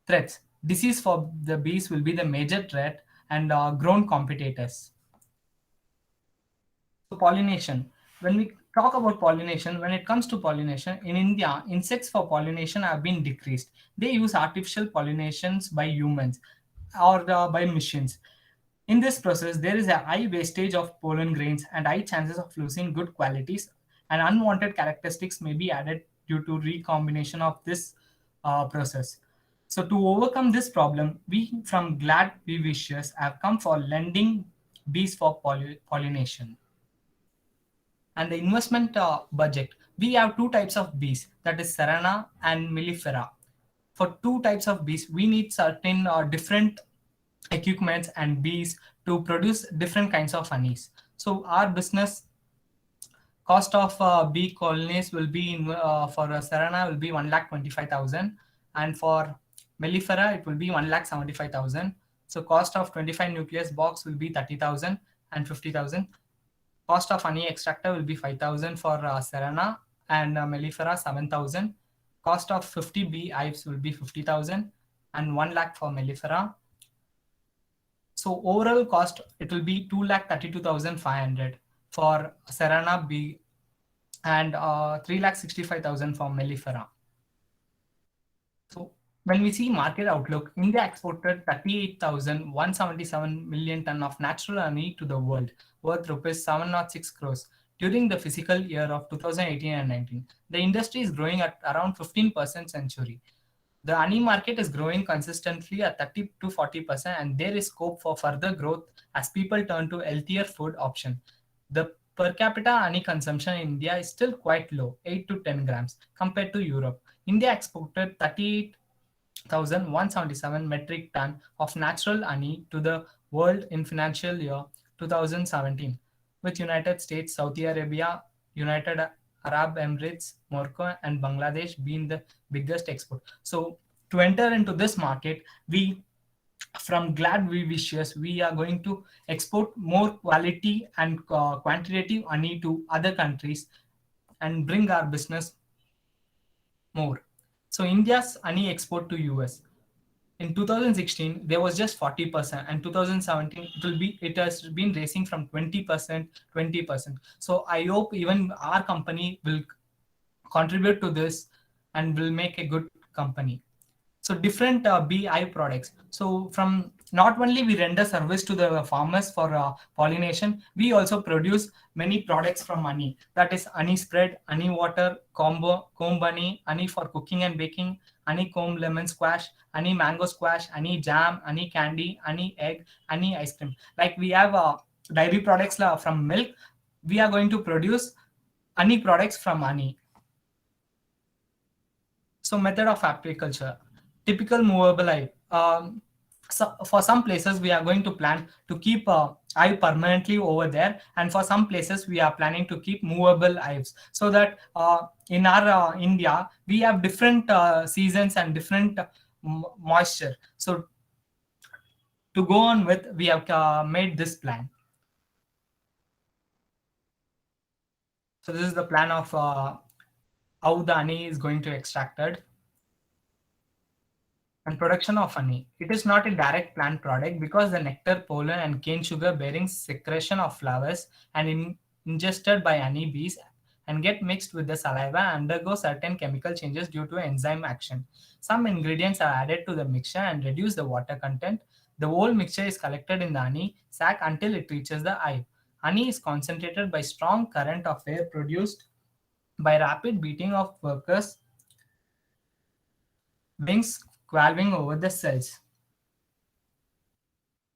Threats. Disease for the bees will be the major threat and grown competitors. So pollination. When we talk about pollination, when it comes to pollination, in India, insects for pollination have been decreased. They use artificial pollinations by humans or by machines. In this process, there is a high wastage of pollen grains and high chances of losing good qualities, and unwanted characteristics may be added due to recombination of this process. So to overcome this problem, we from Glad Bee Wishers have come for lending bees for pollination. And the investment budget, we have two types of bees, that is Serena and Mellifera. For two types of bees, we need certain different equipments and bees to produce different kinds of honeys. So our business cost of bee colonies will be in, for Serena will be 1,25,000, and for Mellifera it will be 1,75,000. So cost of 25 nucleus box will be 30,000 and 50,000. Cost of honey extractor will be 5,000 for Serena and Mellifera 7,000. Cost of 50 bee hives will be 50,000 and 1 lakh for Mellifera. So overall cost, it will be 2,32,500 for Serena bee and 3,65,000 for Mellifera. So when we see market outlook, India exported 38,177 million ton of natural honey to the world, worth rupees 706 crores during the fiscal year of 2018 and 19. The industry is growing at around 15% century. The honey market is growing consistently at 30 to 40%, and there is scope for further growth as people turn to healthier food option. The per capita honey consumption in India is still quite low, 8 to 10 grams, compared to Europe. India exported 38,177 metric ton of natural honey to the world in financial year 2017, with United States, Saudi Arabia, United Arab Emirates, Morocco, and Bangladesh being the biggest export. So to enter into this market, we from Glad Bee Wishers, we are going to export more quality and quantitative honey to other countries and bring our business more. So India's honey export to US. In 2016, there was just 40%, and 2017 it has been racing from 20%, 20%. So I hope even our company will contribute to this and will make a good company. So different BI products. So from not only we render service to the farmers for pollination, we also produce many products from honey. That is honey spread, honey water, comb honey, honey for cooking and baking, honeycomb lemon squash, honey mango squash, honey jam, honey candy, honey egg, honey ice cream. Like we have dairy products from milk, we are going to produce honey products from honey. So method of apiculture, typical movable hive. So for some places we are going to plan to keep hive permanently over there, and for some places we are planning to keep movable hives, so that in our India we have different seasons and different moisture. So to go on with, we have made this plan. So this is the plan of how the honey is going to extracted. And production of honey. It is not a direct plant product because the nectar, pollen, and cane sugar bearing secretion of flowers and ingested by honeybees and get mixed with the saliva undergo certain chemical changes due to enzyme action. Some ingredients are added to the mixture and reduce the water content. The whole mixture is collected in the honey sac until it reaches the hive. Honey is concentrated by strong current of air produced by rapid beating of workers' wings valving over the cells.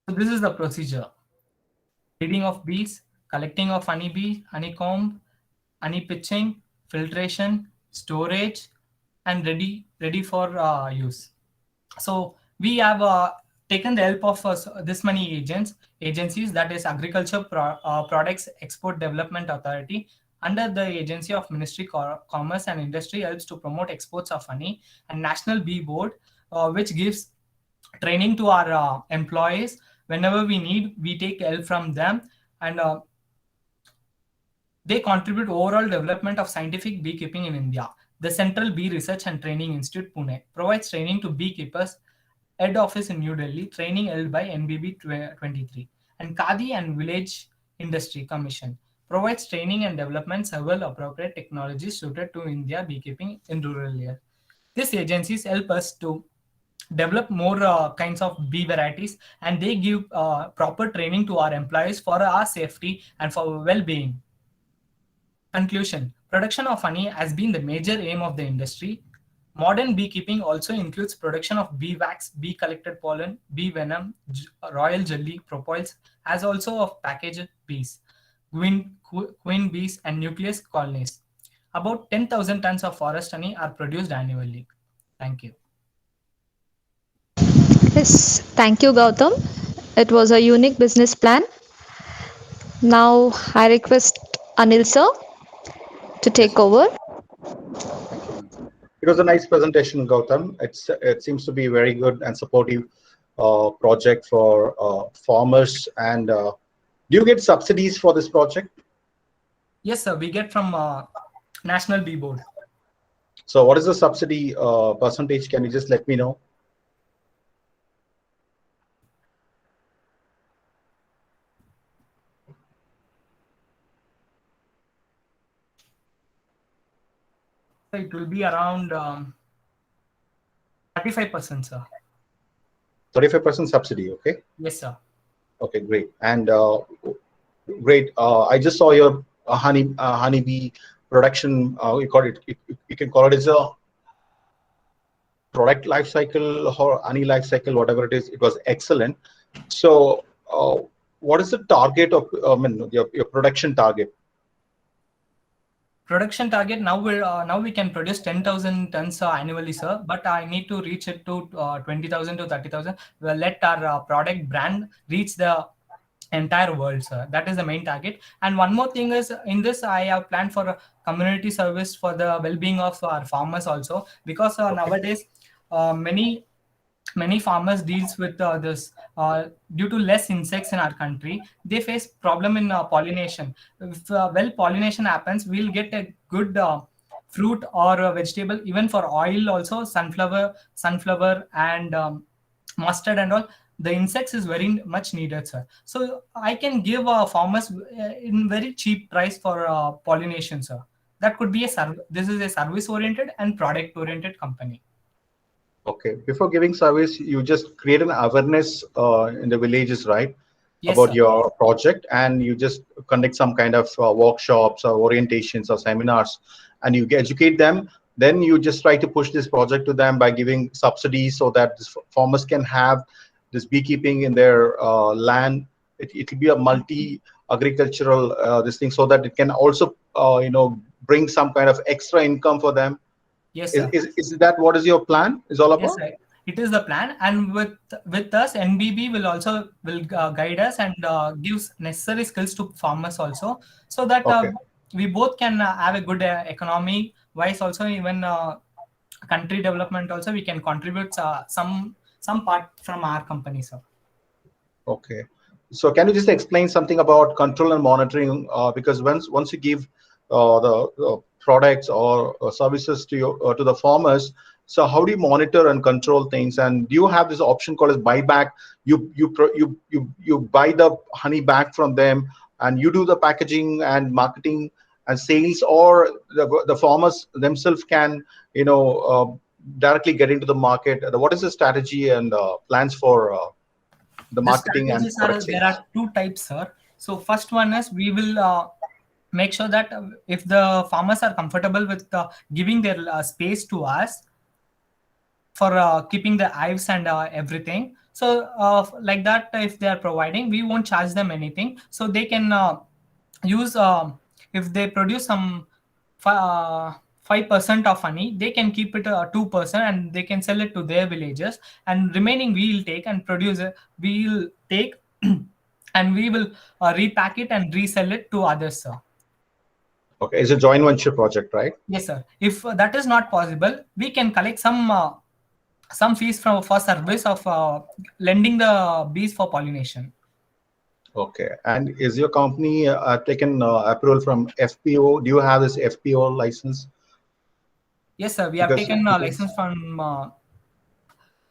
So this is the procedure. Breeding of bees, collecting of honeybee, honeycomb, honey pitching, filtration, storage, and ready for use. So we have taken the help of this many agencies, that is Agriculture Products Export Development Authority, under the agency of Ministry Commerce and Industry, helps to promote exports of honey, and National Bee Board, which gives training to our employees. Whenever we need, we take help from them, and they contribute overall development of scientific beekeeping in India. The Central Bee Research and Training Institute, Pune, provides training to beekeepers. Head office in New Delhi, training held by NBB 23. And Khadi and Village Industry Commission provides training and development several appropriate technologies suited to India beekeeping in rural areas. These agencies help us to develop more kinds of bee varieties, and they give proper training to our employees for our safety and for well-being. Conclusion: production of honey has been the major aim of the industry. Modern beekeeping also includes production of bee wax, bee collected pollen, bee venom, royal jelly, propolis, as also of packaged bees, queen bees, and nucleus colonies. About 10,000 tons of forest honey are produced annually. Thank you. Yes, thank you, Gautam. It was a unique business plan. Now I request Anil sir to take over. It was a nice presentation, Gautam. It seems to be a very good and supportive project for farmers. And do you get subsidies for this project? Yes, sir. We get from National Bee Board. So what is the subsidy percentage? Can you just let me know? It will be around 35%, sir. 35% subsidy, okay? Yes, sir. Okay, great. And great. I just saw your honeybee production. You call it. You can call it as a product life cycle or honey life cycle, whatever it is. It was excellent. So, what is the target of your production target? Production target now we can produce 10,000 tons annually, sir. But I need to reach it to 20,000 to 30,000. We'll let our product brand reach the entire world, sir. That is the main target. And one more thing is, in this I have planned for a community service for the well-being of our farmers also, because nowadays many farmers deals with this due to less insects in our country. They face problem in pollination. If pollination happens, we'll get a good fruit or vegetable. Even for oil also, sunflower and mustard and all, the insects is very much needed, sir. So I can give farmers in very cheap price for pollination, sir. That could be a this is a service oriented and product oriented company. Okay. Before giving service, you just create an awareness in the villages, right? Yes, About sir. your project, and you just conduct some kind of workshops or orientations or seminars, and you educate them. Then you just try to push this project to them by giving subsidies so that this farmers can have this beekeeping in their land. It will be a multi agricultural this thing, so that it can also bring some kind of extra income for them. Yes, Is, sir. is, is that what is your plan is all Yes, about? sir. It is the plan, and with us, NBB will also will guide us and gives necessary skills to farmers also, so that Okay. we both can have a good economy wise. Also, even country development also, we can contribute some part from our company, sir. Okay. So can you just explain something about control and monitoring? Because once you give the products or services to your to the farmers, so how do you monitor and control things? And do you have this option called as buyback? You buy the honey back from them, and you do the packaging and marketing and sales, or the farmers themselves can directly get into the market. What is the strategy and plans for the The marketing and strategies product are there sales? are two types, sir. So first one is we will make sure that if the farmers are comfortable with giving their space to us for keeping the hives and everything. So like that, if they are providing, we won't charge them anything. So they can use if they produce some 5% of honey, they can keep it 2%, and they can sell it to their villages, and remaining we will take and produce it. We will take and we will repack it and resell it to others, sir. Okay, it's a joint venture project, right? Yes, sir. If that is not possible, we can collect some fees from for service of lending the bees for pollination. Okay, and is your company taken approval from FPO? Do you have this FPO license? Yes, sir. We have Because taken a license from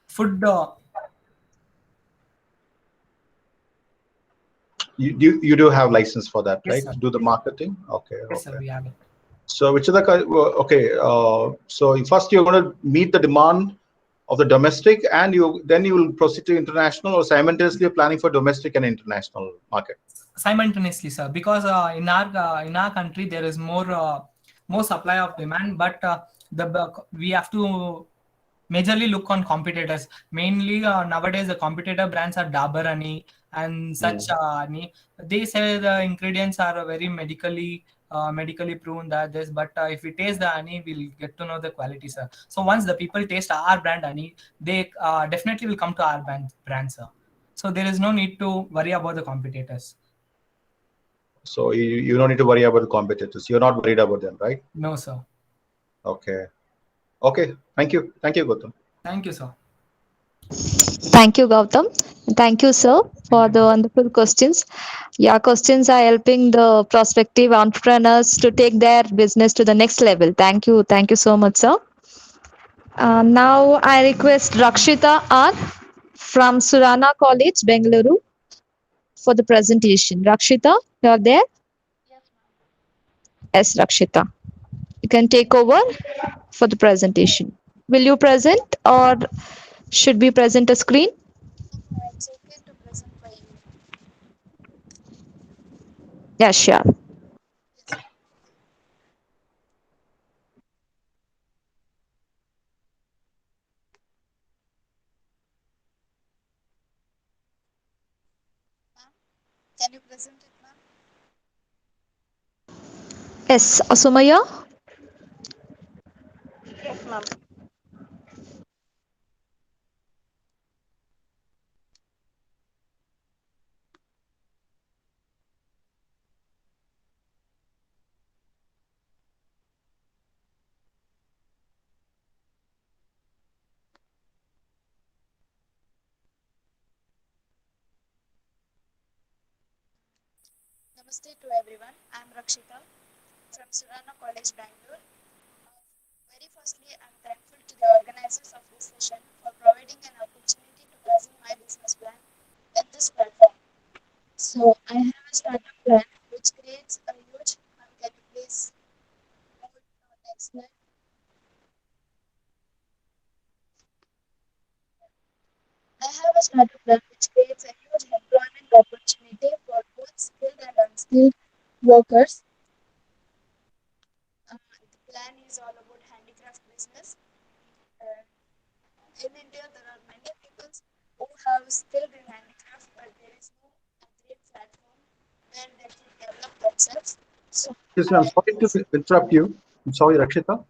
food. you do have license for that, Yes, right? sir. To do the marketing. Okay, Yes, sir. okay. We have it. So which are the okay? So first you're going to meet the demand of the domestic, and you will proceed to international, or simultaneously you're planning for domestic and international market. Simultaneously, sir, because in our country there is more supply of demand, but we have to majorly look on competitors. Mainly nowadays the competitor brands are Dabur honey and such honey. They say the ingredients are very medically proven that this, but if we taste the honey, we'll get to know the quality, sir. So once the people taste our brand honey, they definitely will come to our brand, sir. So there is no need to worry about the competitors. So you don't need to worry about the competitors. You're not worried about them, right? No, sir. Okay. Okay. Thank you, Gautam. Thank you, sir. Thank you, Gautam. Thank you, sir, Thank for you. the wonderful questions. Your questions are helping the prospective entrepreneurs to take their business to the next level. Thank you. Thank you so much, sir. Now I request Rakshita R from Surana College, Bengaluru, for the presentation. Rakshita, you're there? Yes, Rakshita. You can take over for the presentation. Will you present or should we present a screen? It's okay to present for you. Yeah, sure. Can you present it, ma'am? Yes, Sumaya. Yes, ma'am. Namaste to everyone. I'm Rakshita from Surana College, Bangalore. Very firstly, I'm thankful to the organizers of this session for providing an opportunity to present my business plan in this platform. So, I have a startup plan which creates a huge. Can you please move to next slide? have a startup plan which creates a huge employment opportunity for both skilled and unskilled workers. The plan is all about handicraft business. Uh, in India, there are many people who have skilled in handicraft, but there is no great platform where they can develop themselves. So, Excuse me, I'm sorry to interrupt you. I'm sorry, Rakshita.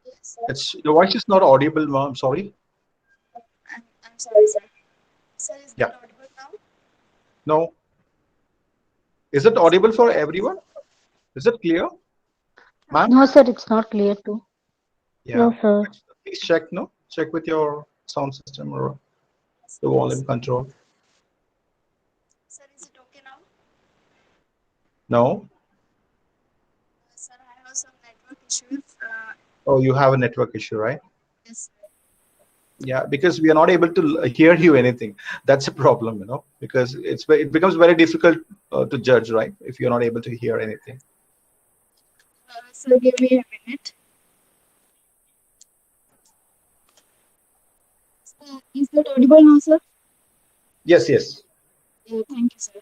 yes, sir. It's your voice is not audible, ma'am. I'm sorry. I'm sorry, sir. Sir, is Yeah. that audible now? No. Is it audible for everyone? Is it clear, ma'am? No, sir, it's not clear too. Yeah. Yes, sir. Please check. No, check with your sound system or the volume control. Sir, is it okay now? No. Sir, I have some network issues. Oh, you have a network issue, right? Yes, sir. Yeah, because we are not able to hear you anything. That's a problem, because it becomes very difficult to judge, right? If you're not able to hear anything. Sir, give me a minute. Is that audible now, sir? Yes, yes. Yeah, thank you, sir.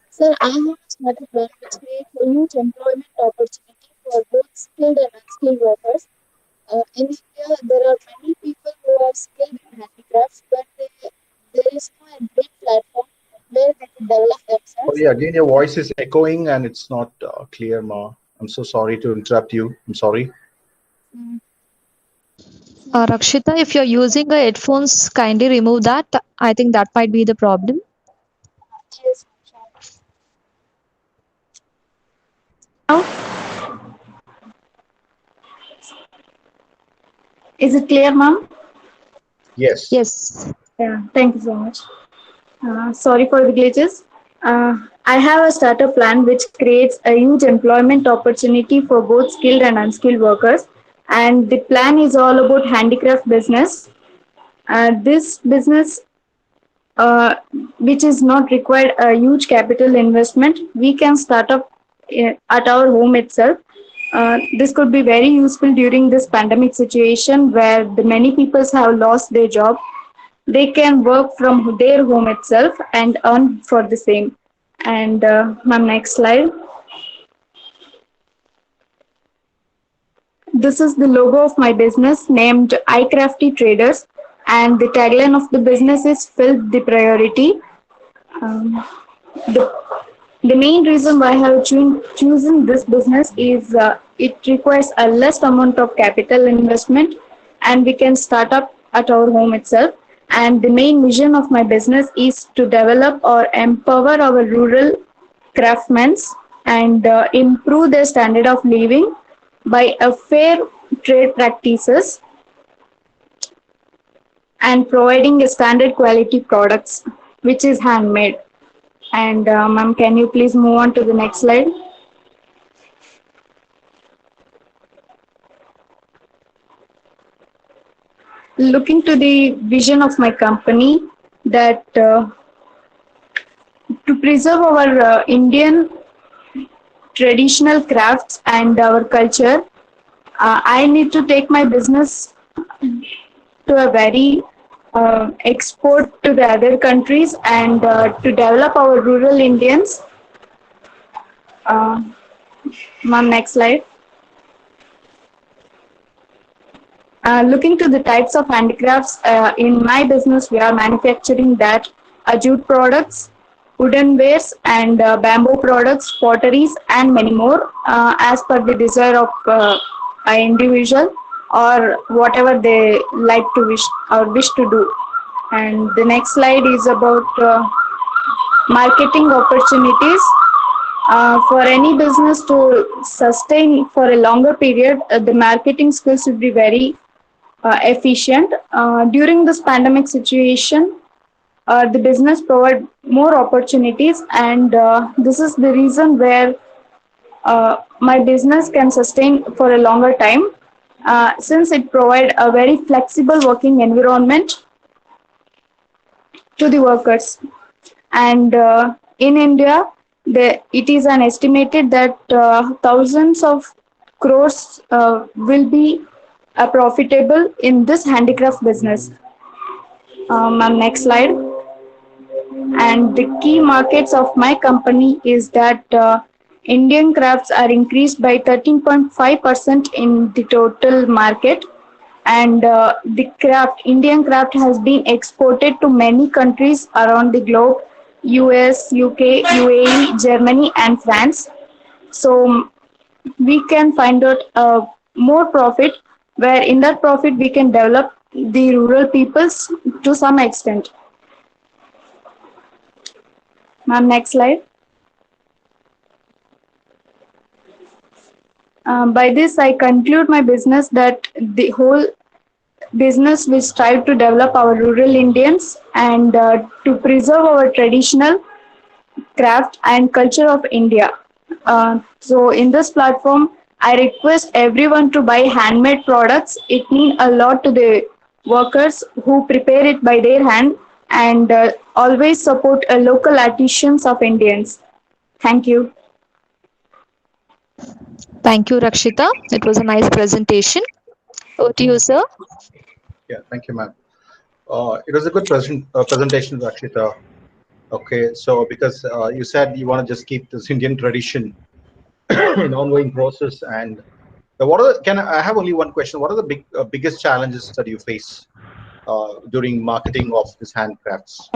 Sir, I have started plan which creates a huge employment opportunity for both skilled and unskilled workers. In India, there are many people who are skilled in handicrafts, but there is no a great platform where they can develop themselves. Sorry, again, your voice is echoing and it's not clear, Ma. I'm so sorry to interrupt you. I'm sorry. Rakshita, if you're using a headphones, kindly remove that. I think that might be the problem. Yes, is it clear, ma'am? Yes. Yes. Yeah, thank you so much. Sorry for the glitches. I have a startup plan which creates a huge employment opportunity for both skilled and unskilled workers. And the plan is all about handicraft business. This business, uh, which is not required a huge capital investment, we can start up at our home itself. This could be very useful during this pandemic situation where the many people have lost their job. They can work from their home itself and earn for the same. And ma'am, next slide. This is the logo of my business named iCrafty Traders, and the tagline of the business is "Filth the Priority." Um, the, the main reason why I have chosen this business is it requires a less amount of capital investment, and we can start up at our home itself. And the main vision of my business is to develop or empower our rural craftsmen and improve their standard of living by a fair trade practices and providing a standard quality products which is handmade. And ma'am, can you please move on to the next slide? Looking to the vision of my company, that to preserve our Indian traditional crafts and our culture, I need to take my business to a very export to the other countries and to develop our rural Indians. Uh, Ma'am, next slide. Looking to the types of handicrafts, in my business, we are manufacturing that jute products, wooden wares, and bamboo products, potteries, and many more, as per the desire of an individual or whatever they like to wish to do. And the next slide is about marketing opportunities. For any business to sustain for a longer period, the marketing skills should be very efficient. During this pandemic situation, the business provide more opportunities, and this is the reason where my business can sustain for a longer time, since it provide a very flexible working environment to the workers. And in India, it is an estimated that thousands of crores will be profitable in this handicraft business. Ma'am, next slide. And the key markets of my company is that Indian crafts are increased by 13.5% in the total market, and the craft Indian craft has been exported to many countries around the globe: US, UK, UAE, Germany, and France. So we can find out more profit, where in that profit we can develop the rural peoples to some extent. Ma'am, next slide. By this, I conclude my business that the whole business will strive to develop our rural Indians and to preserve our traditional craft and culture of India. So, in this platform, I request everyone to buy handmade products. It means a lot to the workers who prepare it by their hand, and always support local artisans of Indians. Thank you. Thank you, Rakshita. It was a nice presentation. Over to you, sir. Yeah, thank you, ma'am. It was a good presentation, Rakshita. Okay, so because you said you want to just keep this Indian tradition in ongoing process, and what are can I have only one question? What are the biggest challenges that you face during marketing of these handcrafts?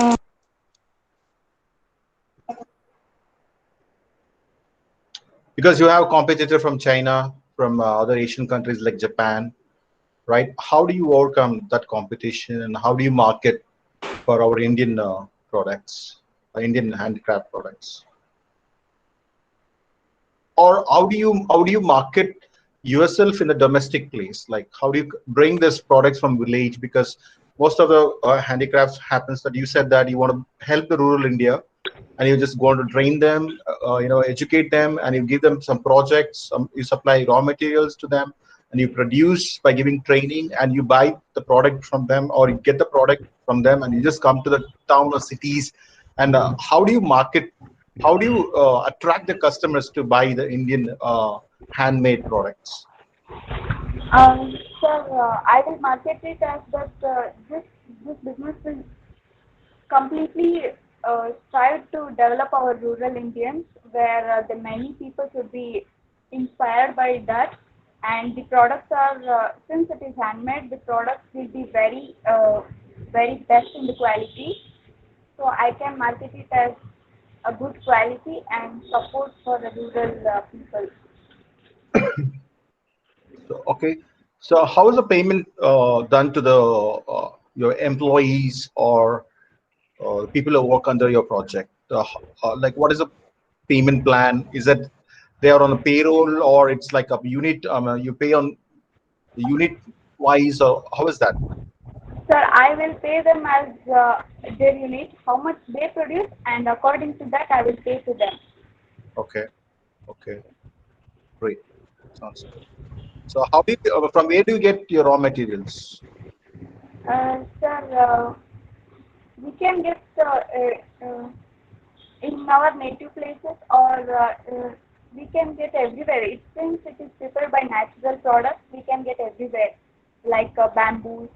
Because you have competitor from China, from other Asian countries like Japan, right? How do you overcome that competition, and how do you market for our Indian products, Indian handcraft products? Or how do you market yourself in the domestic place? Like how do you bring this products from village? Because most of the handicrafts happens that you said that you want to help the rural India, and you just go on to train them, educate them, and you give them some projects. You supply raw materials to them, and you produce by giving training, and you buy the product from them, or you get the product from them, and you just come to the town or cities. And how do you market? How do you attract the customers to buy the Indian handmade products? Sir, I will market it as that this business will completely strive to develop our rural Indians, where the many people should be inspired by that. And the products are, since it is handmade, the products will be very best in the quality. So I can market it as a good quality and support for the rural people. So, okay. So how is the payment done to the your employees or people who work under your project? Like, what is the payment plan? Is that they are on a payroll, or it's like a unit? You pay on the unit wise, or how is that? Sir, I will pay them as their unit, how much they produce, and according to that, I will pay to them. Okay. Okay. Great. Sounds good. So how do you, from where do you get your raw materials? Sir, we can get in our native places, or we can get everywhere. Since it is prepared by natural products, we can get everywhere, like bamboo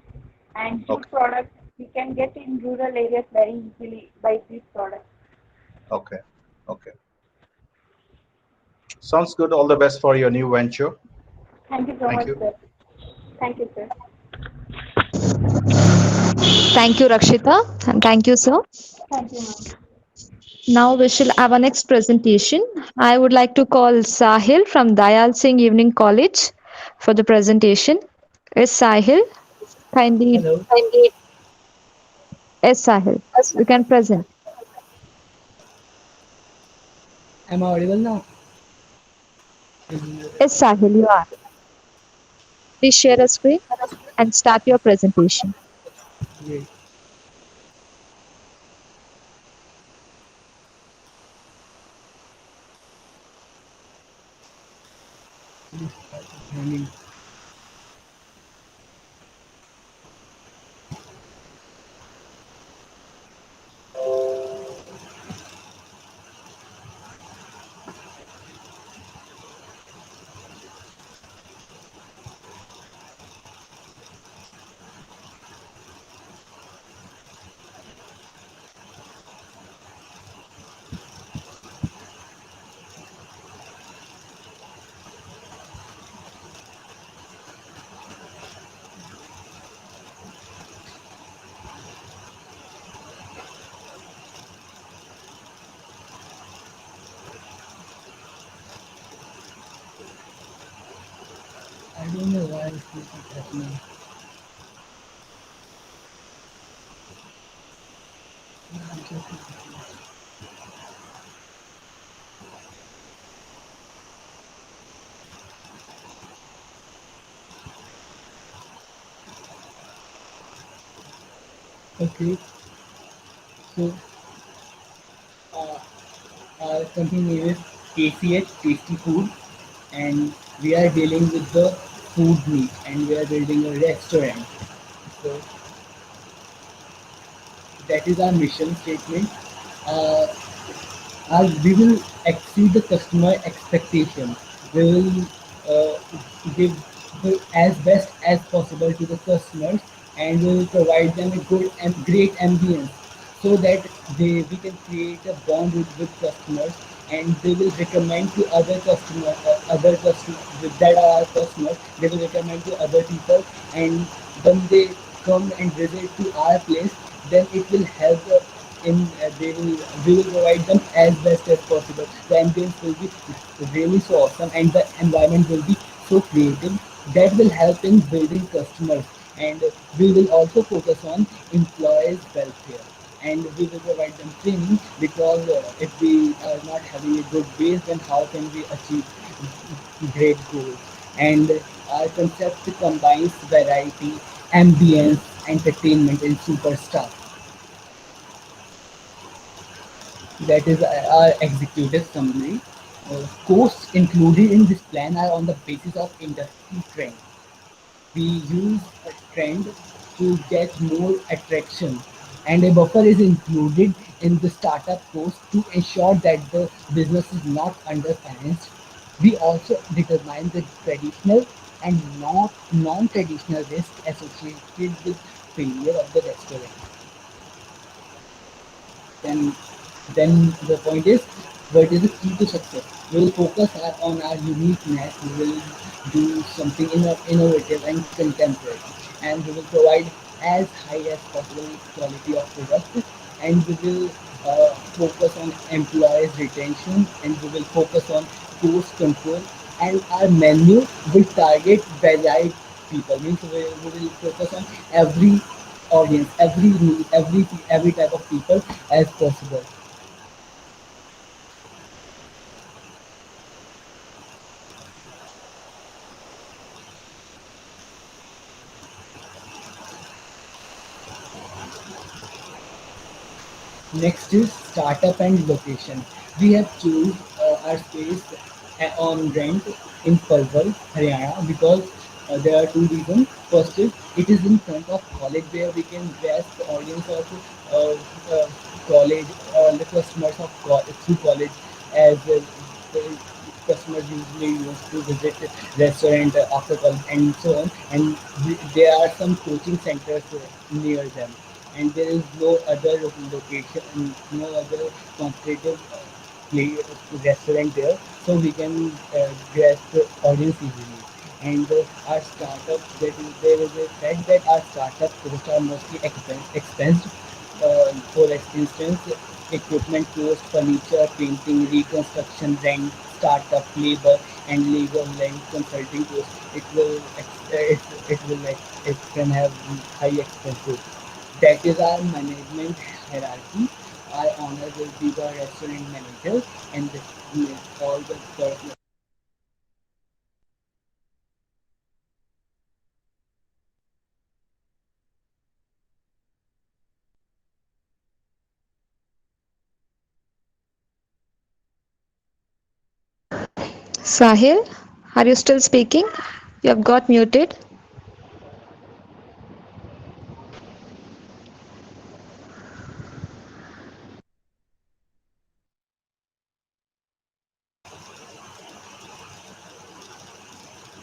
and jute Okay. products. We can get in rural areas very easily by these products. Okay. Okay. Sounds good. All the best for your new venture. Thank you so Thank much, you. sir. Thank you, sir. Thank you, Rakshita, and thank you, sir. Thank you, ma'am. Now we shall have our next presentation. I would like to call Sahil from Dayal Singh Evening College for the presentation. Yes, Sahil, kindly. Hello. Yes, Sahil, you can present. Am I audible now? Yes, Sahil, you are. Please share a screen and start your presentation. Great. Running. I don't know why this is happening. Okay, so uh, our company name is KCH Tasty Food, and we are dealing with the food meat, and we are building a restaurant. So that is our mission statement. Uh, we will exceed the customer expectation. We will uh, give as best as possible to the customers, and we will provide them a good and great ambience so that we can create a bond with customers, and they will recommend to other customers that are our customers. They will recommend to other people, and when they come and visit to our place, then it will help in they will we will provide them as best as possible. The ambience will be really so awesome, and the environment will be so creative that will help in building customers. And we will also focus on employees' welfare, and we will provide them training, because if we are not having a good base, then how can we achieve great goals? And our concept combines variety, ambience, entertainment, and superstar. That is our executive summary. Costs included in this plan are on the basis of industry trend. We use a trend to get more attraction, and a buffer is included in the startup cost to ensure that the business is not underfinanced. We also determine the traditional and not non-traditional risk associated with failure of the restaurant. then then the point is, what is the key to success? We will focus on our uniqueness. We will do something innovative and contemporary, and we will provide as high as possible quality of product, and we will focus on employees retention, and we will focus on cost control, and our menu will target varied people. Means we will focus on every audience, every need, every type of people as possible. Next is startup and location. We have choose our space on rent in Palwal, Haryana, because there are two reasons. First is it is in front of college, where we can grasp the audience of college, or the customers of through college, as the customers usually used to visit restaurant after college and so on. And there are some coaching centers near them, and there is no other location, no other competitive play, restaurant there, so we can grasp the audience easily. And our startups, there is a fact that our startup costs are mostly expensed. For instance, equipment cost, furniture, painting, reconstruction, rent, startup labor, and legal and consulting cost. It can have high expenses. That is our management hierarchy. Our owner will be the restaurant manager, and all the personnel. Sahil, are you still speaking? You have got muted.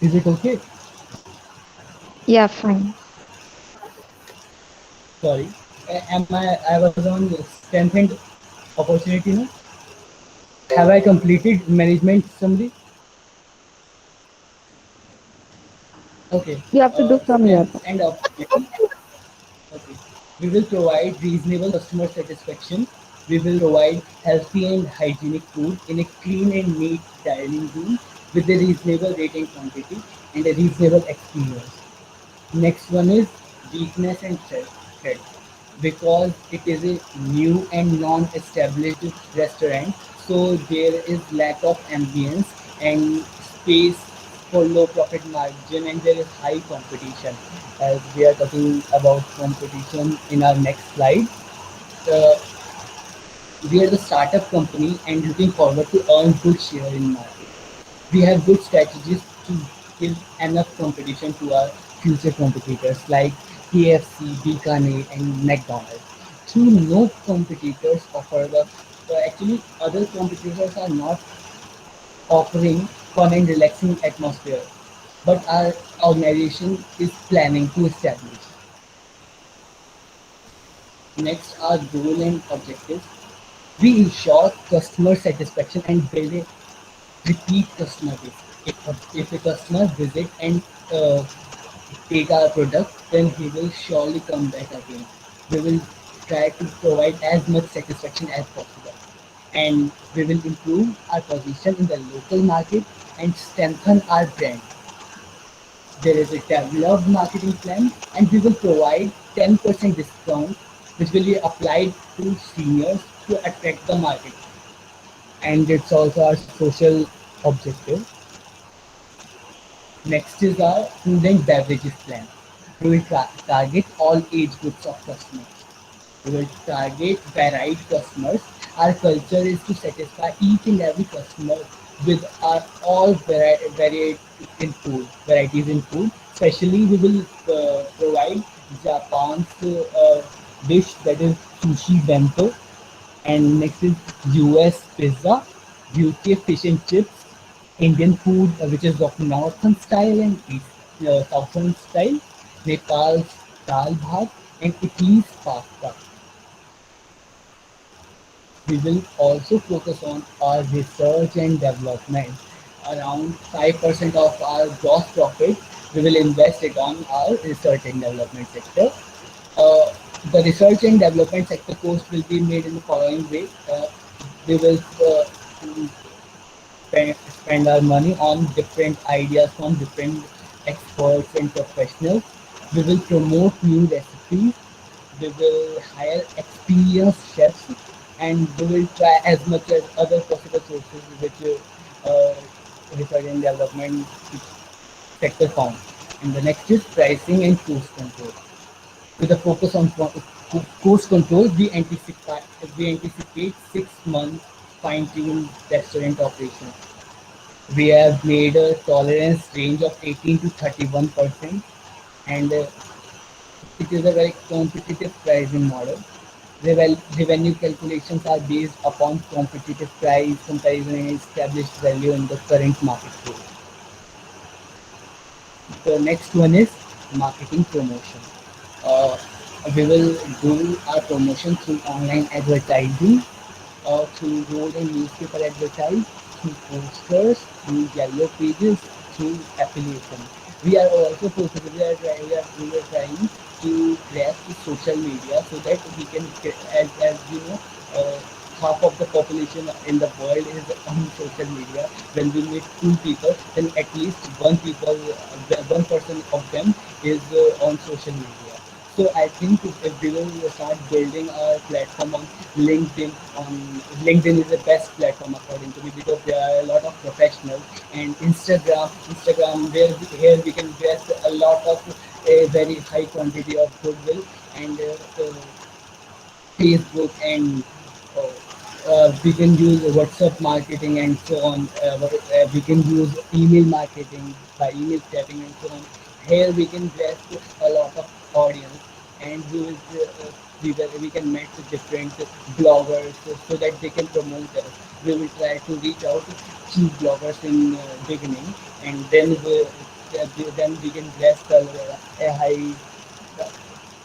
Is it okay? Yeah, fine. Sorry. Am I was on strengthened opportunity now? Have I completed management summary? Okay. You have to do from your Strengths and opportunity. Okay. We will provide reasonable customer satisfaction. We will provide healthy and hygienic food in a clean and neat dining room. with a reasonable rate and quantity and a reasonable experience. Next one is weakness and threat. Because it is a new and non-established restaurant, so there is lack of ambience and space for low profit margin, and there is high competition. As we are talking about competition in our next slide, uh, we are the startup company and looking forward to earn good share in market. We have good strategies to give enough competition to our future competitors like KFC, Bikaner, and McDonald's. Through no competitors offer actually other competitors are not offering fun and relaxing atmosphere, but our organization is planning to establish. Next, our goal and objectives. We ensure customer satisfaction and build a repeat customer base. If a customer visit and take our product, then he will surely come back again. We will try to provide as much satisfaction as possible. And we will improve our position in the local market and strengthen our brand. There is a developed marketing plan, and we will provide 10% discount which will be applied to seniors to attract the market. And it's also our social objective. Next is our food and beverages plan. We will target all age groups of customers. We will target varied customers. Our culture is to satisfy each and every customer with our all varied in food, varieties in food. Especially, we will provide Japan's dish that is sushi bento, and next is US pizza, UK fish and chips, Indian food which is of northern style and southern style, Nepal's dal bhat, and Italy's pasta. We will also focus on our research and development. Around 5% of our gross profit, we will invest it on our research and development sector. Uh, the research and development sector cost will be made in the following way. We will spend our money on different ideas from different experts and professionals. We will promote new recipes. We will hire experienced chefs, and we will try as much as other possible sources which research and development sector found. And the next is pricing and cost control. With a focus on cost control, we anticipate 6 months fine-tuned restaurant operations. We have made a tolerance range of 18 to 31%, and it is a very competitive pricing model. Revenue calculations are based upon competitive price comparison and established value in the current marketplace. The next one is marketing promotion. Uh, we will do our promotion through online advertising, through road and newspaper advertise, through posters, through yellow pages, through affiliation. We are also focusing, we are trying to grasp the social media so that we can, as you know, uh, half of the population in the world is on social media. When we meet two people, then at least one person of them is on social media. So I think if we will start building our platform on LinkedIn, LinkedIn is the best platform according to me because there are a lot of professionals, and Instagram where here we can get a lot of a very high quantity of goodwill, and Facebook, and we can use WhatsApp marketing and so on. We can use email marketing by email chatting and so on. Here we can grasp a lot of audience, and we can match the different bloggers so that they can promote us. We will try to reach out to cheap bloggers in beginning, and then we can grasp a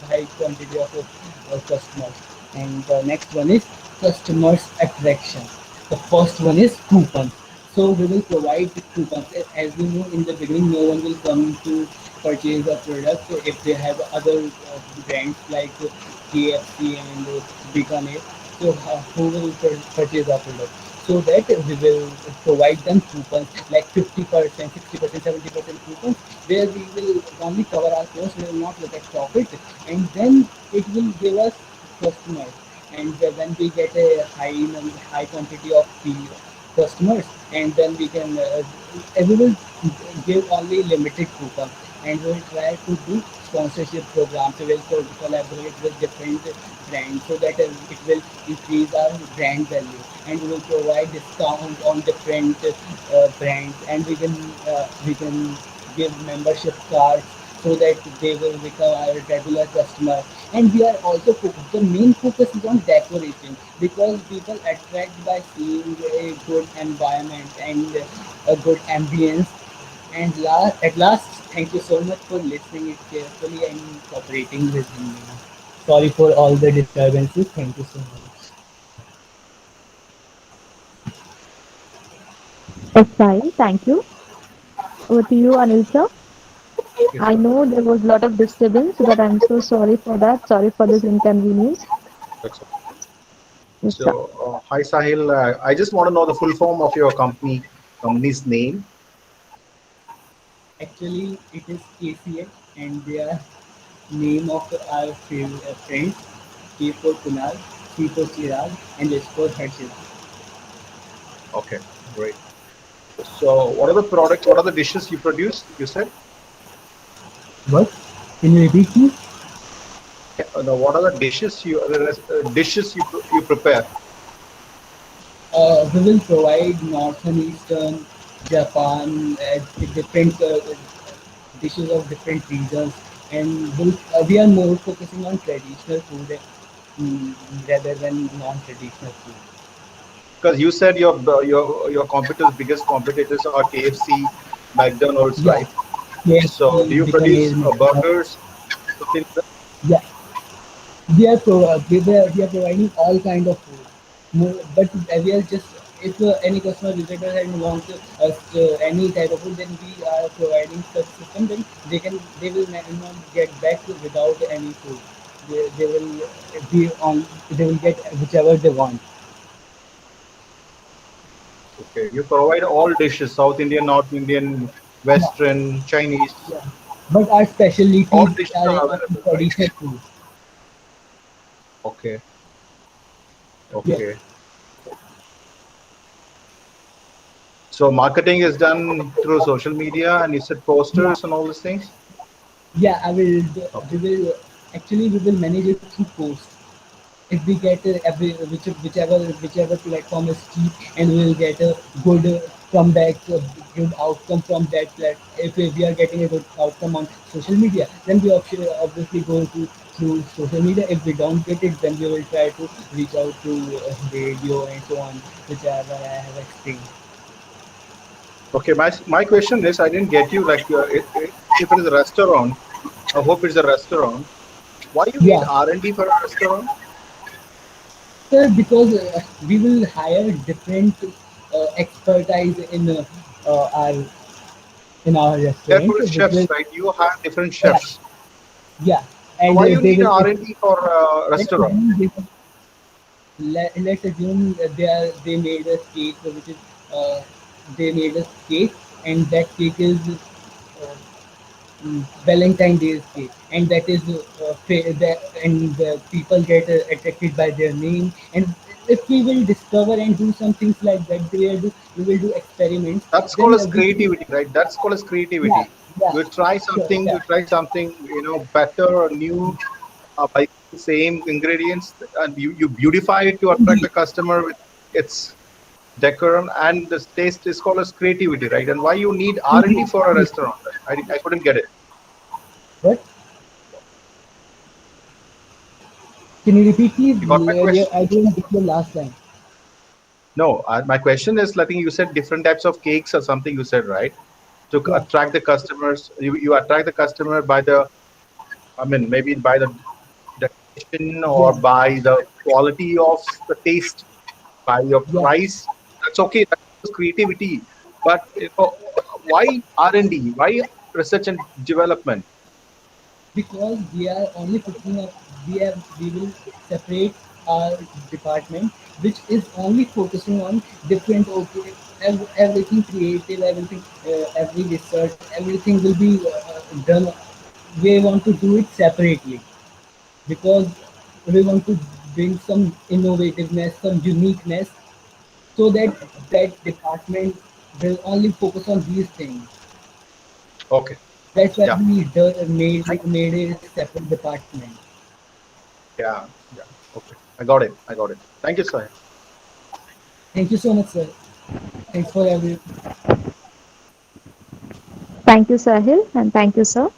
high quantity of customers. And the next one is customers attraction. The first one is coupons. So we will provide the coupons. As you know, in the beginning, no one will come to purchase a product if they have other brands like KFC and Bikaner. So who will purchase our product? so that we will provide them coupons like 50%, 60%, 70% coupons, where we will only cover our costs, we will not look at profit, and then it will give us customers. And when we get a high quantity of the customers, and then we can we will give only limited coupons, and we will try to do sponsorship programs. We will collaborate with different brands so that it will increase our brand value, and we will provide discount on different brands, and we can give membership cards so that they will become our regular customer. And we are also the main focus is on decoration, because people attract by seeing a good environment and a good ambience. And at last, thank you so much for listening it carefully and cooperating with me. Sorry for all the disturbances. Thank you so much. It's fine. Thank you. Over to you, Anil sir. Yes, I sir. know there was a lot of disturbance, but I'm so sorry for that. Sorry for this inconvenience. That's all. Yes, So, sir. hi Sahil. I just want to know the full form of your company's name. Actually, it is KCH, and their name of our friends: K for Kunal, C for Chirag, and S for Harshit. Okay, great. So, what are the products? What are the dishes you produce? You said. What? Can you repeat me? What are the dishes you prepare? We will provide northern, eastern, Japan, different dishes of different regions, and we are more focusing on traditional food mm, rather than non-traditional food. Because you said your competitors, biggest competitors are KFC, McDonald's, Yeah, right? So, do KFC, you Bikaner, produce McDonald's. burgers? Something like that? Yeah, we are providing all kind of food. But we are just, if any customer visitors and wants us any type of food, then we are providing such system. Then they will not get back without any food. They will be on. They will get whichever they want. Okay, you provide all dishes: South Indian, North Indian, Yeah, Western, Chinese. yeah. But our All specialties dishes are are in available, right? traditional food. Okay, Yeah. okay. So marketing is done through social media, and you said Yeah. posters and all these things. Yeah, I will. We Okay, will actually we will manage it through post. If we get whichever platform is cheap, and we will get a good comeback, good outcome from that if we are getting a good outcome on social media, then we obviously go to through social media. If we don't get it, then we will try to reach out to radio and so on, whichever I have explained. okay. My question is, I didn't get you. Like, if it is a restaurant, I hope it's a restaurant. Why you need Yeah. R&D for a restaurant? Sir, because we will hire different expertise our in our restaurant, Therefore, it's which chefs, will, right? You have different yeah, chefs. yeah, So and why you they need will, if, R&D for a let's restaurant? assume let's assume that they made a cake, which is they made a cake, and that cake is Valentine Day's cake, and that is and the people get attracted by their name. And if we will discover and do some things like that, we will do experiments. That's called Then as we can, creativity, right? That's called as yeah, creativity. yeah, You try sure, something, yeah, better or new, by the same ingredients, and you beautify it to attract indeed. the customer with its decorum, and the taste is called as creativity, right? And why you need R&D Indeed, for a indeed. restaurant? I couldn't get it. But can you repeat please? You got my question? I didn't get the last line. No, my question is, I think you said different types of cakes or something you said, right? To Yeah, attract the customers, you attract the customer by the, I mean, maybe by the decoration or yeah, by the quality of the taste, by your yeah. price. That's okay. That's creativity. But why R&D? Why research and development? Because we are only putting up, we will separate. our department, which is only focusing on different okay, everything creative, everything, every research, everything will be done. We want to do it separately because we want to bring some innovativeness, some uniqueness, so that that department will only focus on these things. Okay. That's why Yeah. made a separate department. Yeah. Yeah. Okay. I got it. I got it. Thank you, sir. Thank you so much, sir. Thanks for every. Thank you, Sahil, and thank you, sir.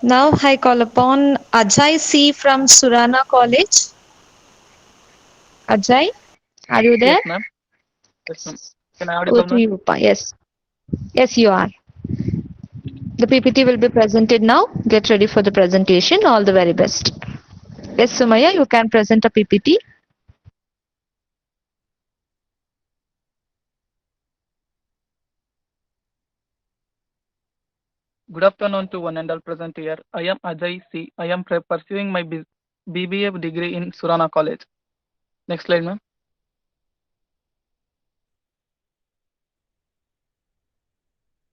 Now I call upon Ajay C from Surana College. Ajay, are you Yes, there? ma'am. Yes, ma'am. Can I Over audible, to ma'am? you, Pa. Yes. Yes, you are. The PPT will be presented now. Get ready for the presentation. All the very best. Yes, Sumaya, you can present a PPT. Good afternoon to one and all present here. I am Ajay C. I am pursuing my BBA degree in Surana College. Next slide, ma'am.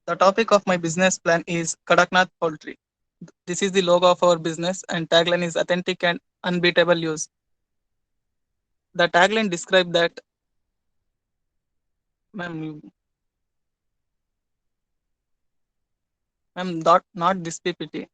The topic of my business plan is Kadaknath Poultry. This is the logo of our business, and tagline is authentic and unbeatable use. The tagline describes that, ma'am, not this PPT.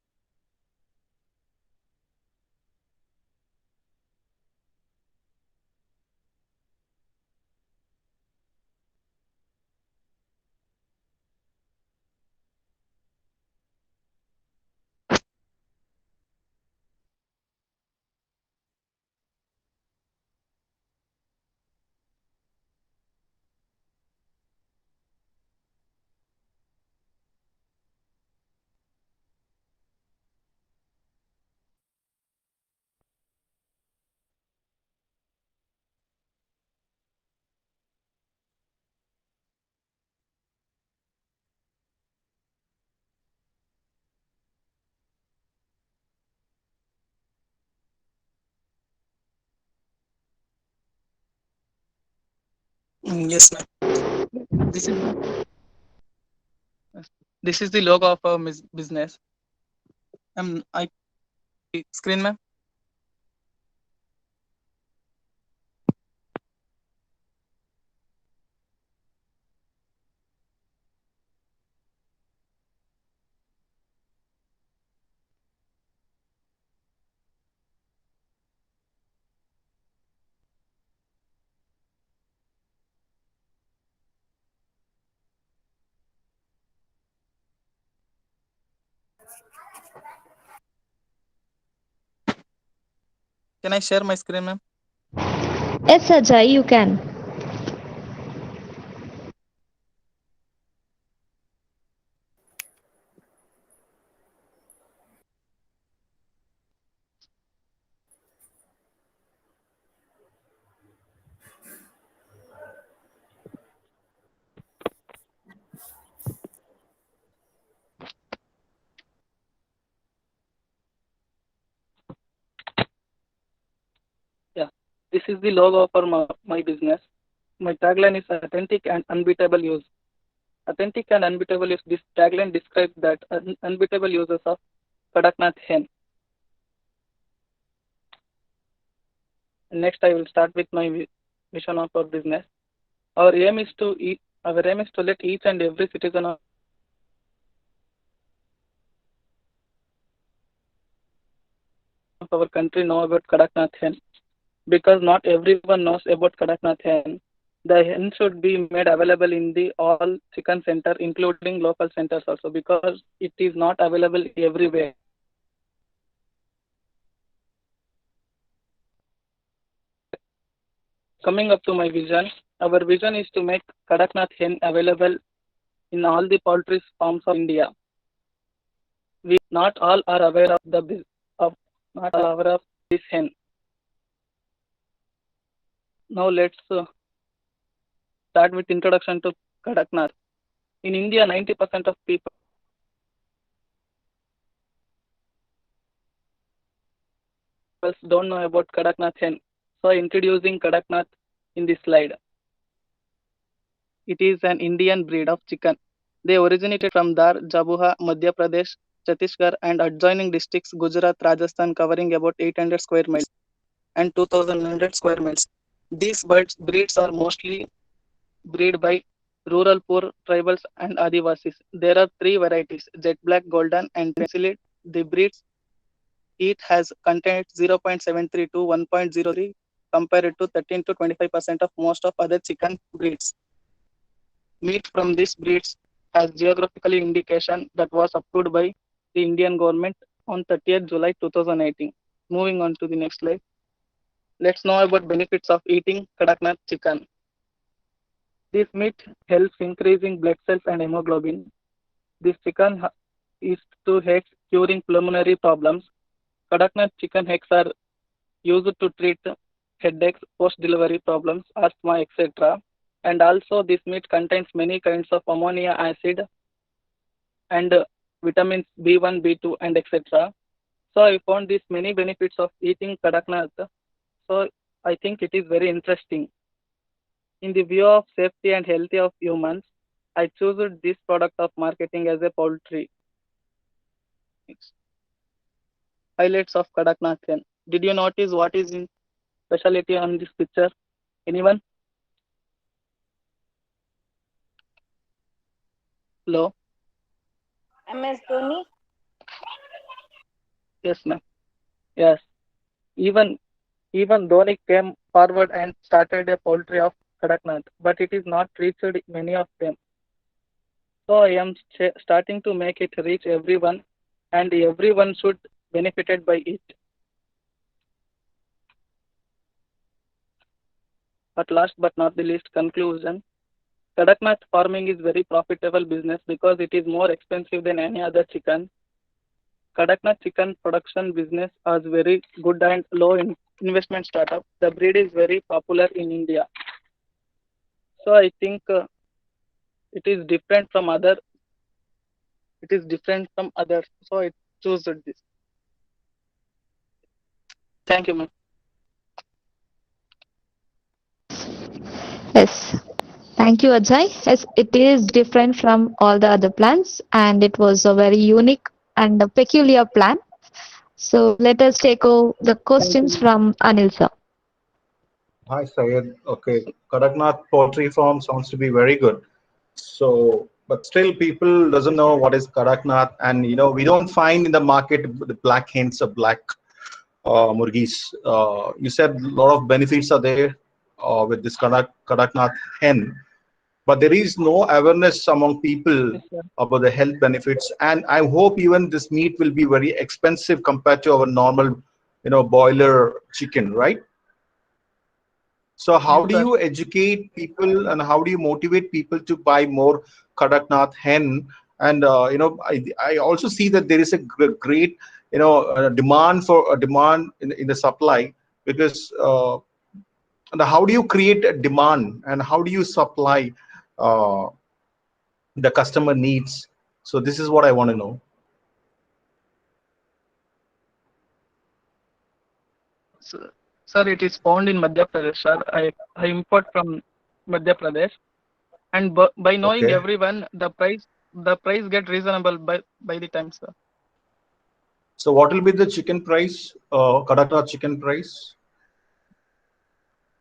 Yes, ma'am. This is this is the logo of our business. I screen, ma'am. Can I share my screen, ma'am? Yes, Ajay, you can. Yeah. This is the logo for my business. My tagline is authentic and unbeatable use. Authentic and unbeatable use. This tagline describes that unbeatable uses of Kadaknath hen. Next, I will start with my vision of our business. Our aim is to let each and every citizen of our country know about Kadaknath hen, because not everyone knows about Kadaknath hen. The hen should be made available in the all chicken center, including local centers also, because it is not available everywhere. Coming up to my vision, our vision is to make Kadaknath hen available in all the poultry farms of India. We not all are aware of of not all aware of this hen. Now let's start with introduction to Kadaknath. In India, 90% of people don't know about Kadaknath hen. So introducing Kadaknath in this slide. It is an Indian breed of chicken. They originated from Dar, Jabuha, Madhya Pradesh, Chhattisgarh and adjoining districts Gujarat, Rajasthan covering about 800 square miles and 2100 square miles. These breeds are mostly bred by rural poor tribals and Adivasis. There are three varieties, Jet Black, Golden and Penicillin. The breeds each has content 0.73 to 1.03 compared to 13 to 25% of most of other chicken breeds. Meat from these breeds has geographically indication that was approved by the Indian government on 30th July 2018. Moving on to the next slide. Let's know about benefits of eating Kadaknath chicken. This meat helps increasing blood cells and hemoglobin. This chicken is to help curing pulmonary problems. Kadaknath chicken eggs are used to treat headaches, post-delivery problems, asthma, etc. And also this meat contains many kinds of ammonia acid and vitamins B1, B2 and etc. So I found these many benefits of eating Kadaknath. So I think it is very interesting. In the view of safety and healthy of humans, I choose this product of marketing as a poultry. Next. Highlights of Kadaknath hen. Did you notice what is in specialty on this picture? Anyone? Hello? MS Dhoni. Yes, ma'am. Yes. Even Dhoni came forward and started a poultry of Kadaknath, but it is not reached many of them. So I am starting to make it reach everyone, and everyone should benefited by it. At last but not the least, conclusion. Kadaknath farming is very profitable business because it is more expensive than any other chicken. Kadaknath chicken production business is very good and low in investment startup. The breed is very popular in India. So I think it is different from other. It is different from others. So I chose this. Thank you, ma'am. Yes. Thank you, Ajay. Yes, it is different from all the other plans, and it was a very unique and a peculiar plan. So let us take the questions from Anil sir. Hi, Syed. Okay, Kadaknath Poultry Farm sounds to be very good. So, but still, people doesn't know what is Kadaknath, and we don't find in the market the black hens or black murgis. You said a lot of benefits are there with this Kadaknath hen, but there is no awareness among people Yes, sir. about the health benefits, and I hope even this meat will be very expensive compared to our normal, boiler chicken, right? So how Yes, do sir. you educate people and how do you motivate people to buy more Kadaknath hen? And I also see that there is a great demand in the supply, because and how do you create a demand and how do you supply uh, the customer needs? So this is what I want to know. Sir, it is found in Madhya Pradesh, sir. I import from Madhya Pradesh, and by knowing Okay. everyone, the price get reasonable by the time, sir. So what will be the chicken price, Kadaknath chicken price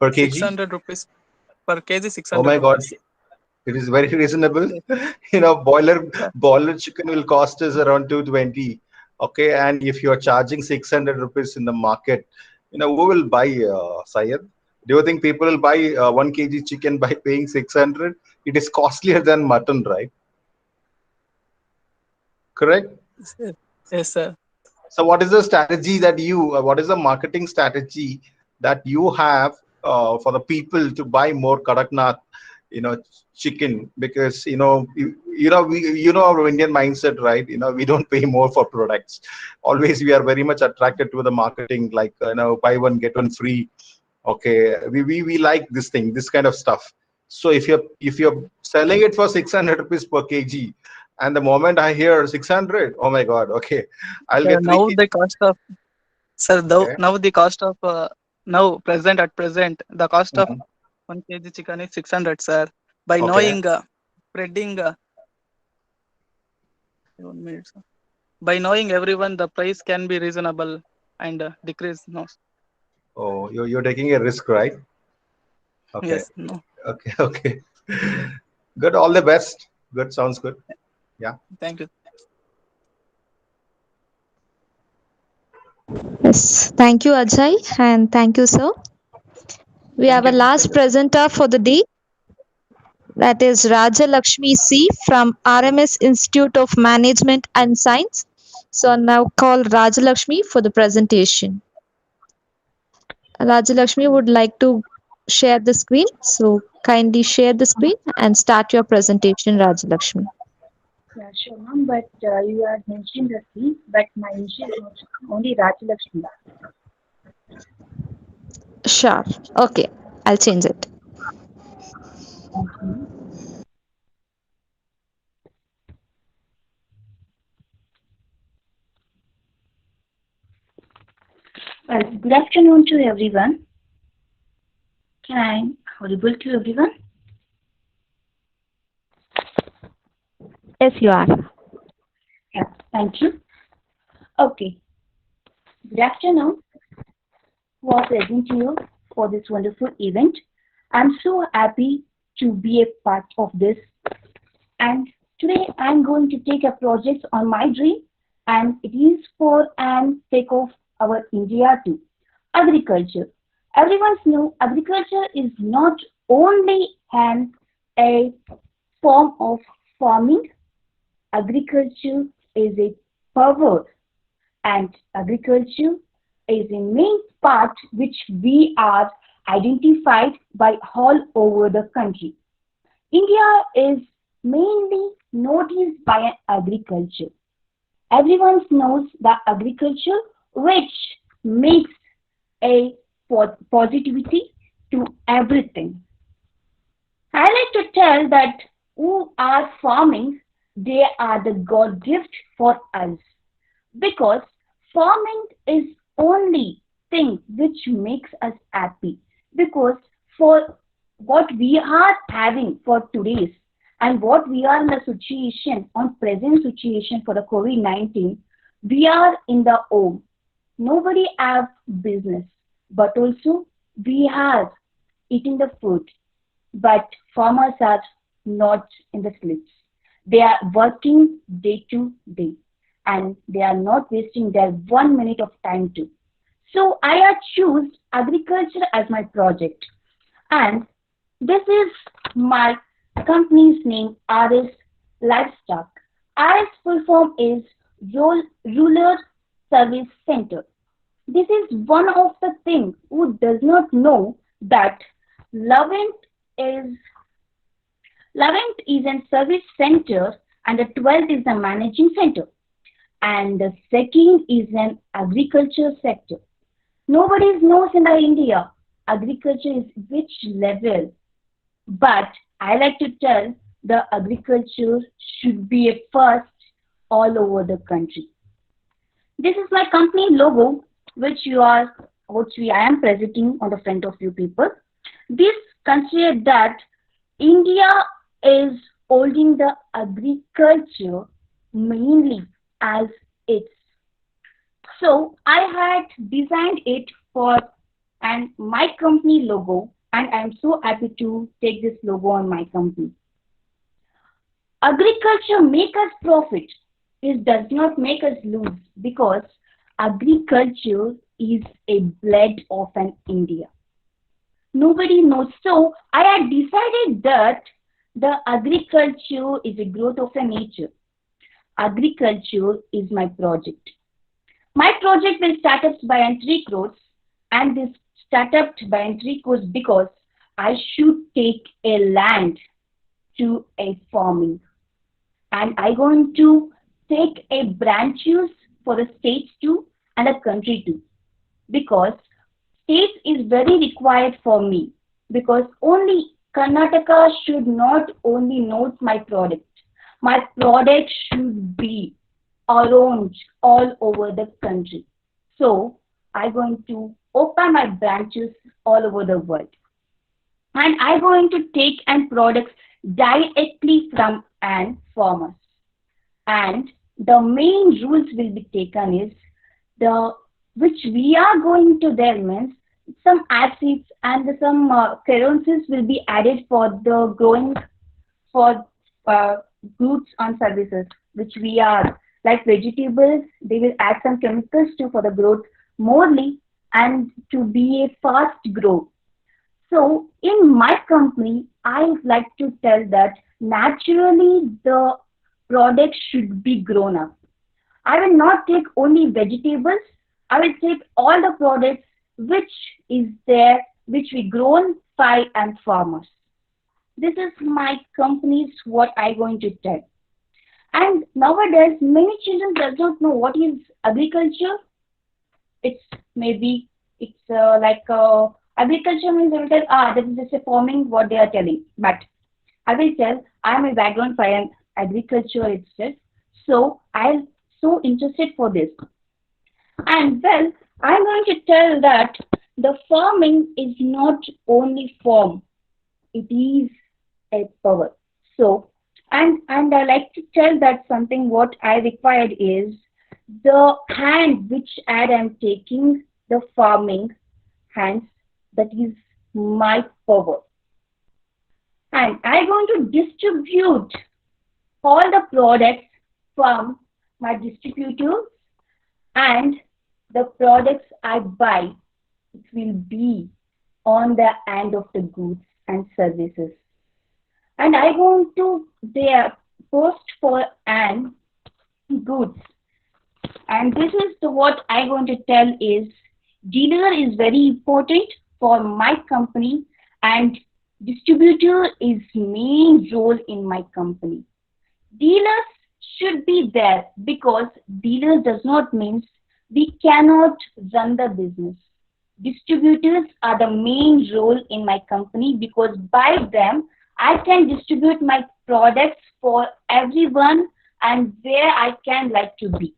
per kg? 600 rupees per kg. Oh 600 my God, rupees. it is very reasonable. Yes, sir. Boiler chicken will cost us around 220. Okay, and if you are charging 600 rupees in the market, who will buy, Syed? Do you think people will buy 1 kg chicken by paying 600? It is costlier than mutton, right? Correct. Sir. Yes, sir. So what is the strategy what is the marketing strategy that you have for the people to buy more Kadaknath, chicken? Because our Indian mindset, right? We don't pay more for products. Always we are very much attracted to the marketing, like buy one get one free. Okay, we like this kind of stuff. So if you're selling it for 600 rupees per kg, and the moment I hear 600, oh my God, okay, I'll get 3 Now kg. the cost of Okay. now the cost of Now, at present, the cost of Mhm. 1 kg chicken is 600, sir. By Okay. knowing, spreading, 1 minute, sir. By knowing everyone, the price can be reasonable and decrease. No, Oh, you're taking a risk, right? Okay. yes, no. Okay. Okay. Good. All the best. Good. Sounds good. Yeah. Thank you. Yes, thank you, Ajay, and thank you, sir. We Thank have a you. last presenter for the day. That is Raja Lakshmi C from RMS Institute of Management and Science. So I now call Raja Lakshmi for the presentation. Raja Lakshmi would like to share the screen. So kindly share the screen and start your presentation, Raja Lakshmi. Yeah, sure, ma'am. But you are mentioning the fee, but my initial is not only Rajalakshmi. Sure. Okay, I'll change it. Mhm. Well, good afternoon to everyone. Can I audible to everyone? Yes, you are. Yeah, thank you. Okay, good afternoon. Was present here for this wonderful event. I'm so happy to be a part of this. And today I'm going to take a project on my dream, and it is for and sake of our India too. Agriculture. Everyone knows agriculture is not only a form of farming. Agriculture is a power, and agriculture is a main part which we are identified by all over the country. India is mainly noticed by agriculture. Everyone knows the agriculture which makes a positivity to everything. I like to tell that who are farming, they are the God gift for us because farming is only thing which makes us happy because for what we are having for today's and what we are in the situation on present situation for the COVID-19, we are in the home. Nobody have business, but also we have eating the food, but farmers are not in the slips. They are working day to day and they are not wasting their 1 minute of time too. So I have choose agriculture as my project and this is my company's name RS Livestock. RS full form is Rural Service Center. This is one of the things who does not know that Lovent is Lovent is a service center and the 12th is a managing center and the second is an agriculture sector. Nobody knows in the India agriculture is which level, but I like to tell the agriculture should be a first all over the country. This is my company logo, which I am presenting on the front of you people. This consider that India is holding the agriculture mainly as its. So I had designed it for and my company logo, and I'm so happy to take this logo on my company. Agriculture make us profit. It does not make us lose because agriculture is a blood of an India. Nobody knows. So I had decided that the agriculture is a growth of a nature. Agriculture is my project. My project will start up by an 3 crores and this startup by an 3 crores because I should take a land to a farming and I going to take a branches for the states too and a country too because states is very required for me because only Karnataka should not only know my product. My product should be around all over the country. So I'm going to open my branches all over the world. And I'm going to take and products directly from an farmers. And the main rules will be taken is the which we are going to there means some acids and some currencies will be added for the growing for goods and services which we are like vegetables they will add some chemicals to for the growth morely and to be a fast grow. So in my company, I like to tell that naturally the product should be grown up. I will not take only vegetables. I will take all the products which is there, which we grown by and farmers. This is my company's what I going to tell. And nowadays, many children does not know what is agriculture. It's maybe it's agriculture means they will tell this is just a farming what they are telling. But I will tell I am a background for an agriculture itself, so I'm so interested for this. And well, I'm going to tell that the farming is not only form; it is a power. So, and I like to tell that something what I required is the hand which I am taking the farming hands that is my power. And I'm going to distribute all the products from my distributors and the products I buy, it will be on the end of the goods and services. And I want to there post for an goods. And this is what I want to tell is dealer is very important for my company and distributor is main role in my company. Dealers should be there because dealers does not mean we cannot run the business. Distributors are the main role in my company because by them I can distribute my products for everyone and where I can like to be.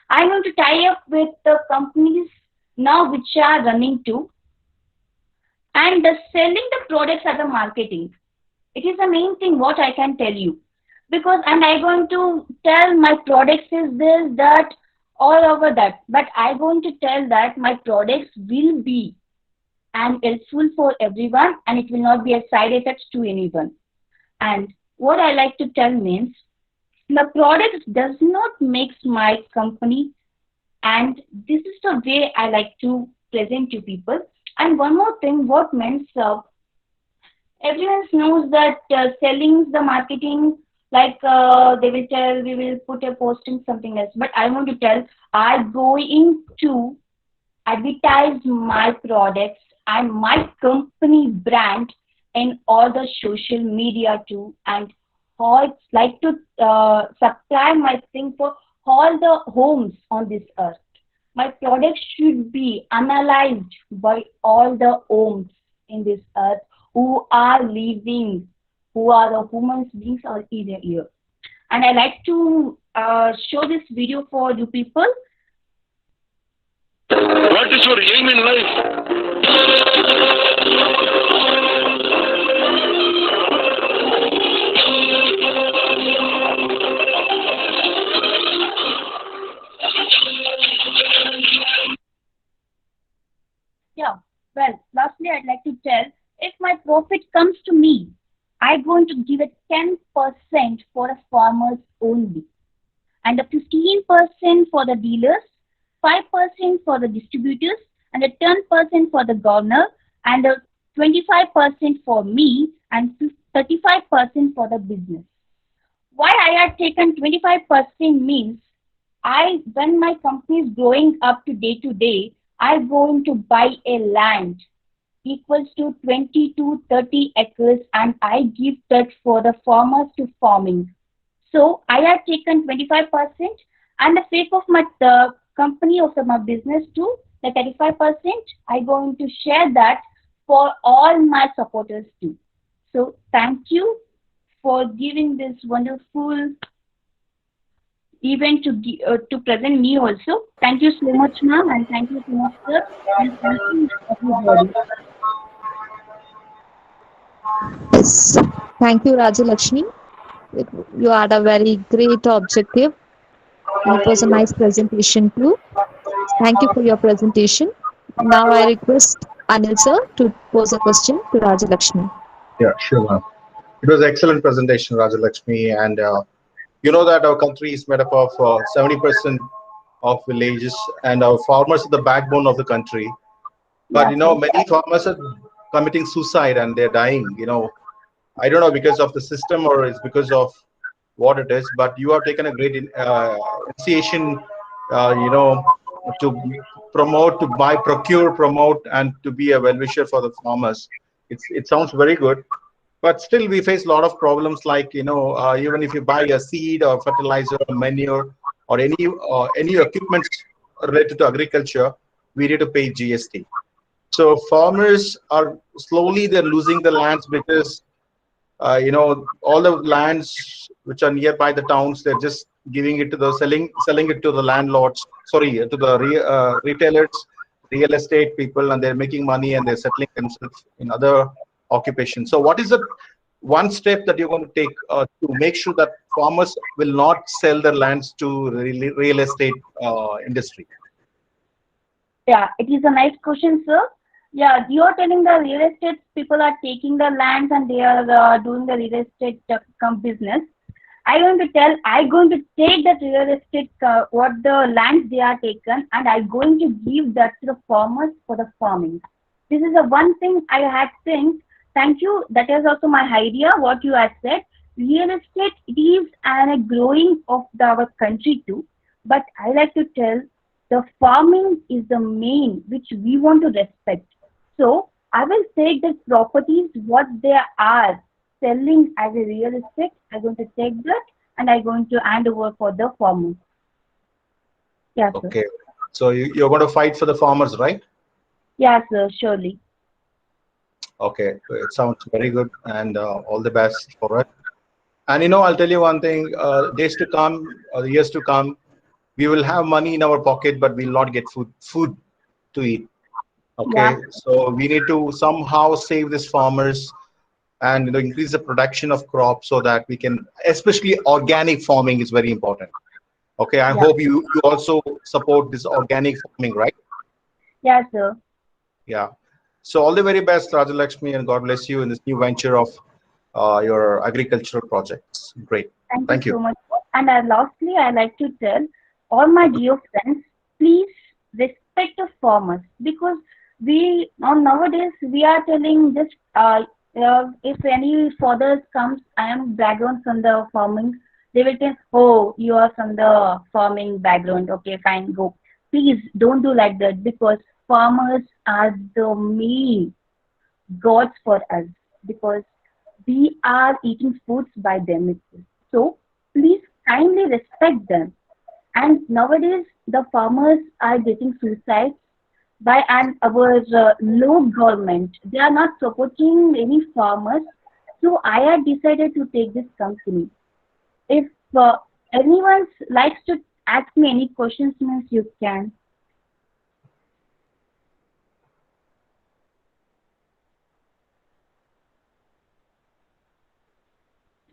I'm going to tie up with the companies now which are running to and selling the products at the marketing. It is the main thing what I can tell you because and I'm going to tell my products is this that all over that but I'm going to tell that my products will be and helpful for everyone and it will not be a side effect to anyone. And what I like to tell means the product does not make my company and this is the way I like to present to people. And one more thing, what means everyone knows that selling the marketing like they will tell we will put a post in something else. But I want to tell I'm going to advertise my products and my company brand in all the social media too and how it's like to supply my thing for all the homes on this earth. My product should be analyzed by all the homes in this earth who are living, who are the human beings are either here. And I like to show this video for you people. What is your aim in life? Yeah, well, lastly, I'd like to tell if my profit comes to me, I'm going to give it 10% for the farmers only, and the 15% for the dealers, 5% for the distributors, and the 10% for the governor, and the 25% for me, and 35% for the business. Why I have taken 25% means when my company is growing up to day, I'm going to buy a land equals to 20 to 30 acres and I give that for the farmers to farming. So I have taken 25% and the sake of my company of my business too, the 35%, I'm going to share that for all my supporters too. So thank you for giving this wonderful event to present me also. Thank you so much, ma'am, and thank you so much, sir, and thank you everybody. Yes. Thank you, Rajalakshmi. You had a very great objective, and it was a nice presentation too. Thank you for your presentation. Now I request Anil sir to pose a question to Rajalakshmi. Yeah, sure, ma'am. It was excellent presentation, Rajalakshmi, and you know that our country is made up of 70% of villages, and our farmers are the backbone of the country. But Yeah, sir. many farmers are committing suicide and they're dying. I don't know because of the system or it's because of what it is. But you have taken a great initiation, to promote, to buy, procure, promote, and to be a well-wisher for the farmers. It sounds very good. But still, we face a lot of problems like, even if you buy a seed or fertilizer or manure or any equipment related to agriculture, we need to pay GST. So farmers are slowly they're losing the lands because all the lands which are nearby the towns, they're just giving it to the selling it to the landlords, sorry, to the retailers, real estate people, and they're making money and they're settling themselves in other occupations. So what is the one step that you're going to take to make sure that farmers will not sell their lands to real estate industry? Yeah, it is a nice question, sir. Yeah, you are telling the real estate people are taking the lands and they are doing the real estate business. I'm going to take that real estate, what the lands they are taken, and I'm going to give that to the farmers for the farming. This is the one thing I had think. Thank you. That is also my idea, what you have said. Real estate, it is a growing of our country too. But I like to tell the farming is the main which we want to respect. So I will take the properties what they are selling as a real estate. I'm going to take that and I'm going to hand over for the farmers. Yeah, sir. Okay. So you're going to fight for the farmers, right? Yeah, sir, surely. Okay. It sounds very good, and all the best for it. And I'll tell you one thing, days to come, or years to come, we will have money in our pocket, but we'll not get food to eat. Okay. Yeah. So we need to somehow save these farmers and increase the production of crops so that we can, especially organic farming is very important. Okay. I hope you also support this organic farming, right? Yeah, sir. Yeah. So all the very best, Rajalakshmi, and God bless you in this new venture of your agricultural projects. Great. Thank you so much. And lastly, I like to tell all my dear friends, please respect the farmers, because nowadays we are telling just if any fathers comes, I am background from the farming, they will tell, oh, you are from the farming background. Okay, fine, go. Please don't do like that, because farmers are the main gods for us, because we are eating foods by them itself. So please kindly respect them. And nowadays the farmers are getting suicides by our low government. They are not supporting any farmers. So I have decided to take this company. If anyone likes to ask me any questions, means you can.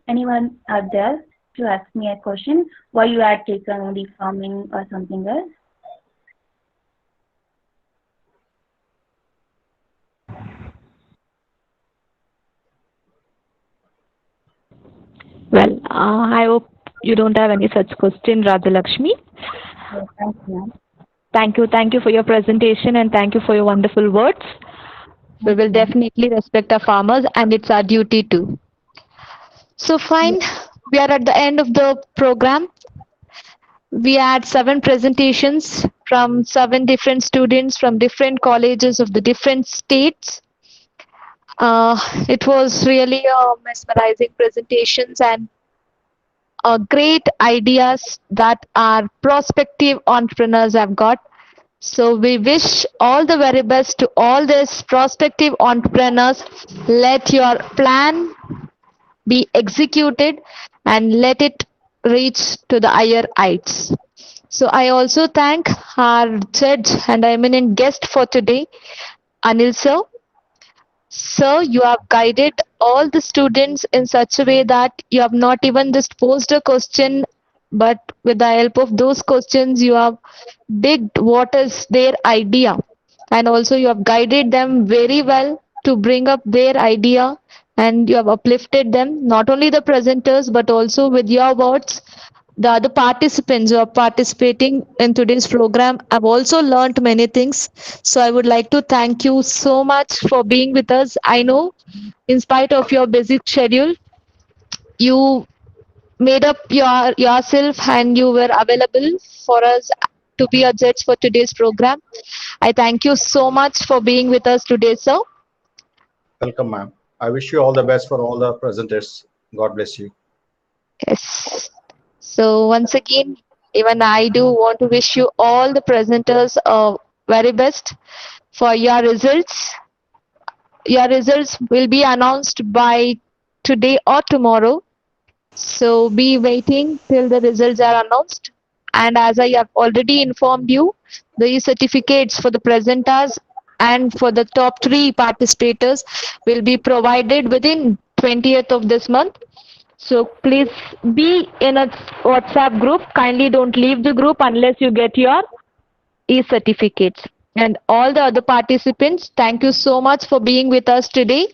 Anyone out there to ask me a question? Why you had taken only farming or something else? Well, I hope you don't have any such question, Rajalakshmi. Yes, thank you, ma'am. Thank you for your presentation, and thank you for your wonderful words. We will definitely respect our farmers, and it's our duty too. So fine, we are at the end of the program. We had 7 presentations from 7 different students from different colleges of the different states. It was really mesmerizing presentations and great ideas that our prospective entrepreneurs have got. So we wish all the very best to all these prospective entrepreneurs. Let your plan be executed and let it reach to the higher heights. So I also thank our judge and eminent guest for today, Anil sir. Sir, you have guided all the students in such a way that you have not even just posed a question, but with the help of those questions, you have digged what is their idea, and also you have guided them very well to bring up their idea, and you have uplifted them, not only the presenters, but also with your words the other participants who are participating in today's program. I've also learned many things. So I would like to thank you so much for being with us. I know, in spite of your busy schedule, you made up yourself and you were available for us to be a judge for today's program. I thank you so much for being with us today, sir. Welcome, ma'am. I wish you all the best for all the presenters. God bless you. Yes. So once again, even I do want to wish you all the presenters very best for your results. Your results will be announced by today or tomorrow. So be waiting till the results are announced. And as I have already informed you, the certificates for the presenters and for the top 3 participators will be provided within 20th of this month. So please be in a WhatsApp group. Kindly don't leave the group unless you get your e-certificates. And all the other participants, thank you so much for being with us today.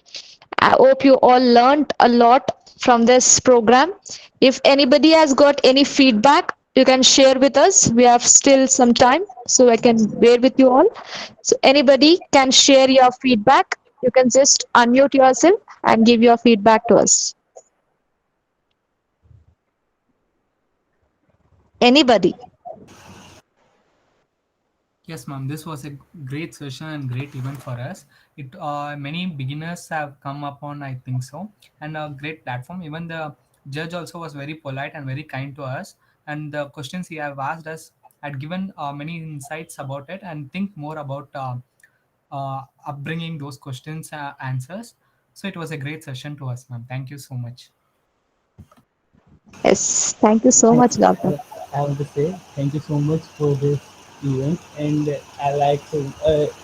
I hope you all learned a lot from this program. If anybody has got any feedback, you can share with us. We have still some time, so I can bear with you all. So anybody can share your feedback. You can just unmute yourself and give your feedback to us. Anybody? Yes, ma'am. This was a great session and great event for us. It many beginners have come upon, I think so, and a great platform. Even the judge also was very polite and very kind to us. And the questions he have asked us had given many insights about it and think more about upbringing those questions answers. So it was a great session to us, ma'am. Thank you so much. Yes, thank you so I, much, Gautam. I want to say thank you so much for this event, and I like to,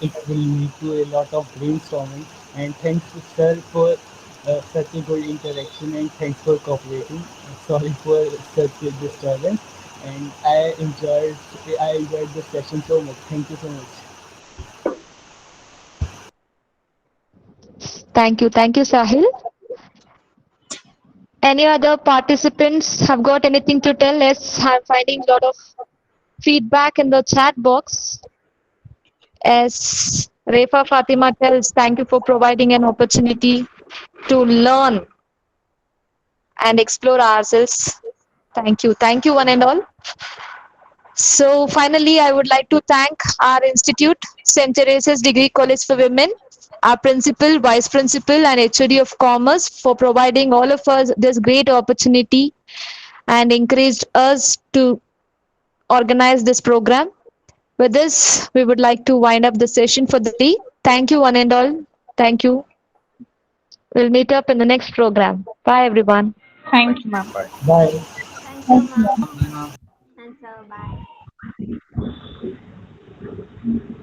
it will lead to a lot of brainstorming. And thanks to sir for such a good interaction, and thanks for cooperating. Sorry for such a disturbance, and I enjoyed the session so much. Thank you so much. Thank you, Sahil. Any other participants have got anything to tell? Yes, I'm finding a lot of feedback in the chat box. As Refa Fatima tells, thank you for providing an opportunity to learn and explore ourselves. Thank you, one and all. So finally, I would like to thank our institute, St. Teresa's Degree College for Women, our principal, vice principal, and HOD of Commerce for providing all of us this great opportunity and encouraged us to organize this program. With this, we would like to wind up the session for the day. Thank you, one and all. Thank you. We'll meet up in the next program. Bye, everyone. Thank you, ma'am. Bye. Thank you, ma'am. Bye, ma'am. And sir, bye.